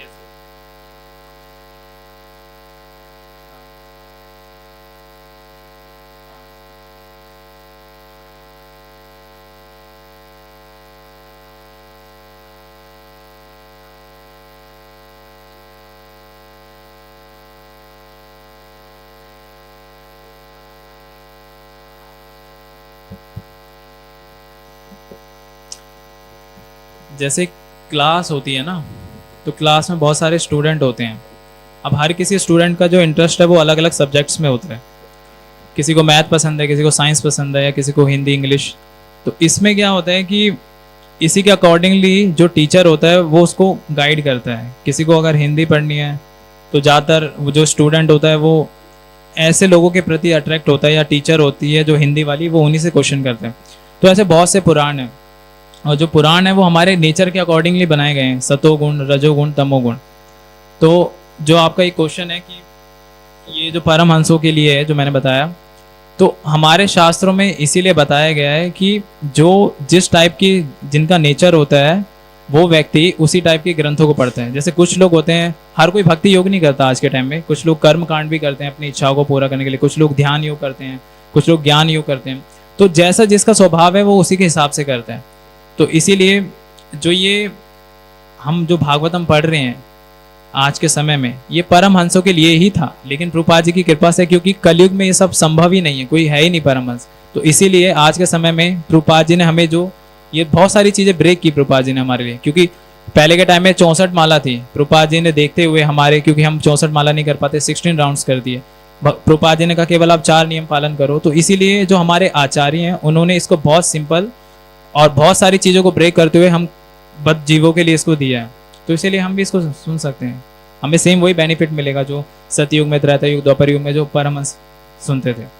यस। जैसे क्लास होती है ना, तो क्लास में बहुत सारे स्टूडेंट होते हैं। अब हर किसी स्टूडेंट का जो इंटरेस्ट है वो अलग अलग सब्जेक्ट्स में होता है। किसी को मैथ पसंद है, किसी को साइंस पसंद है, या किसी को हिंदी इंग्लिश। तो इसमें क्या होता है कि इसी के अकॉर्डिंगली जो टीचर होता है वो उसको गाइड करता है। किसी को अगर हिंदी पढ़नी है तो ज़्यादातर वो जो स्टूडेंट होता है वो ऐसे लोगों के प्रति अट्रैक्ट होता है, या टीचर होती है जो हिंदी वाली, वो उन्हीं से क्वेश्चन करते हैं। तो ऐसे बहुत से पुराण हैं, और जो पुराण है वो हमारे नेचर के अकॉर्डिंगली बनाए गए हैं, सतोगुण, रजोगुण, तमोगुण। तो जो आपका एक क्वेश्चन है कि ये जो परमहंसों के लिए है जो मैंने बताया, तो हमारे शास्त्रों में इसीलिए बताया गया है कि जो जिस टाइप की जिनका नेचर होता है वो व्यक्ति उसी टाइप के ग्रंथों को पढ़ते हैं। जैसे कुछ लोग होते हैं, हर कोई भक्ति योग नहीं करता आज के टाइम में, कुछ लोग कर्म कांड भी करते हैं अपनी इच्छाओं को पूरा करने के लिए, कुछ लोग ध्यान योग करते हैं, कुछ लोग ज्ञान योग करते हैं। तो जैसा जिसका स्वभाव है वो उसी के हिसाब से करते हैं। तो इसीलिए जो ये हम जो भागवतम पढ़ रहे हैं आज के समय में, ये परमहंसों के लिए ही था, लेकिन प्रभुपाद जी की कृपा से, क्योंकि कलयुग में ये सब संभव ही नहीं है, कोई है ही नहीं परमहंस, तो इसीलिए आज के समय में प्रभुपाद जी ने हमें जो ये बहुत सारी चीजें ब्रेक की प्रभुपाद जी ने हमारे लिए। क्योंकि पहले के टाइम में 64 माला थी, प्रभुपाद जी ने देखते हुए हमारे, क्योंकि हम 64 माला नहीं कर पाते, 16 राउंड्स कर दिए। प्रभुपाद जी ने कहा केवल आप 4 नियम पालन करो। तो इसीलिए जो हमारे आचार्य हैं उन्होंने इसको बहुत सिंपल और बहुत सारी चीज़ों को ब्रेक करते हुए हम बद जीवों के लिए इसको दिया है। तो इसीलिए हम भी इसको सुन सकते हैं, हमें सेम वही बेनिफिट मिलेगा जो सतयुग में, त्रेता युग, द्वापर युग में जो परमहंस सुनते थे।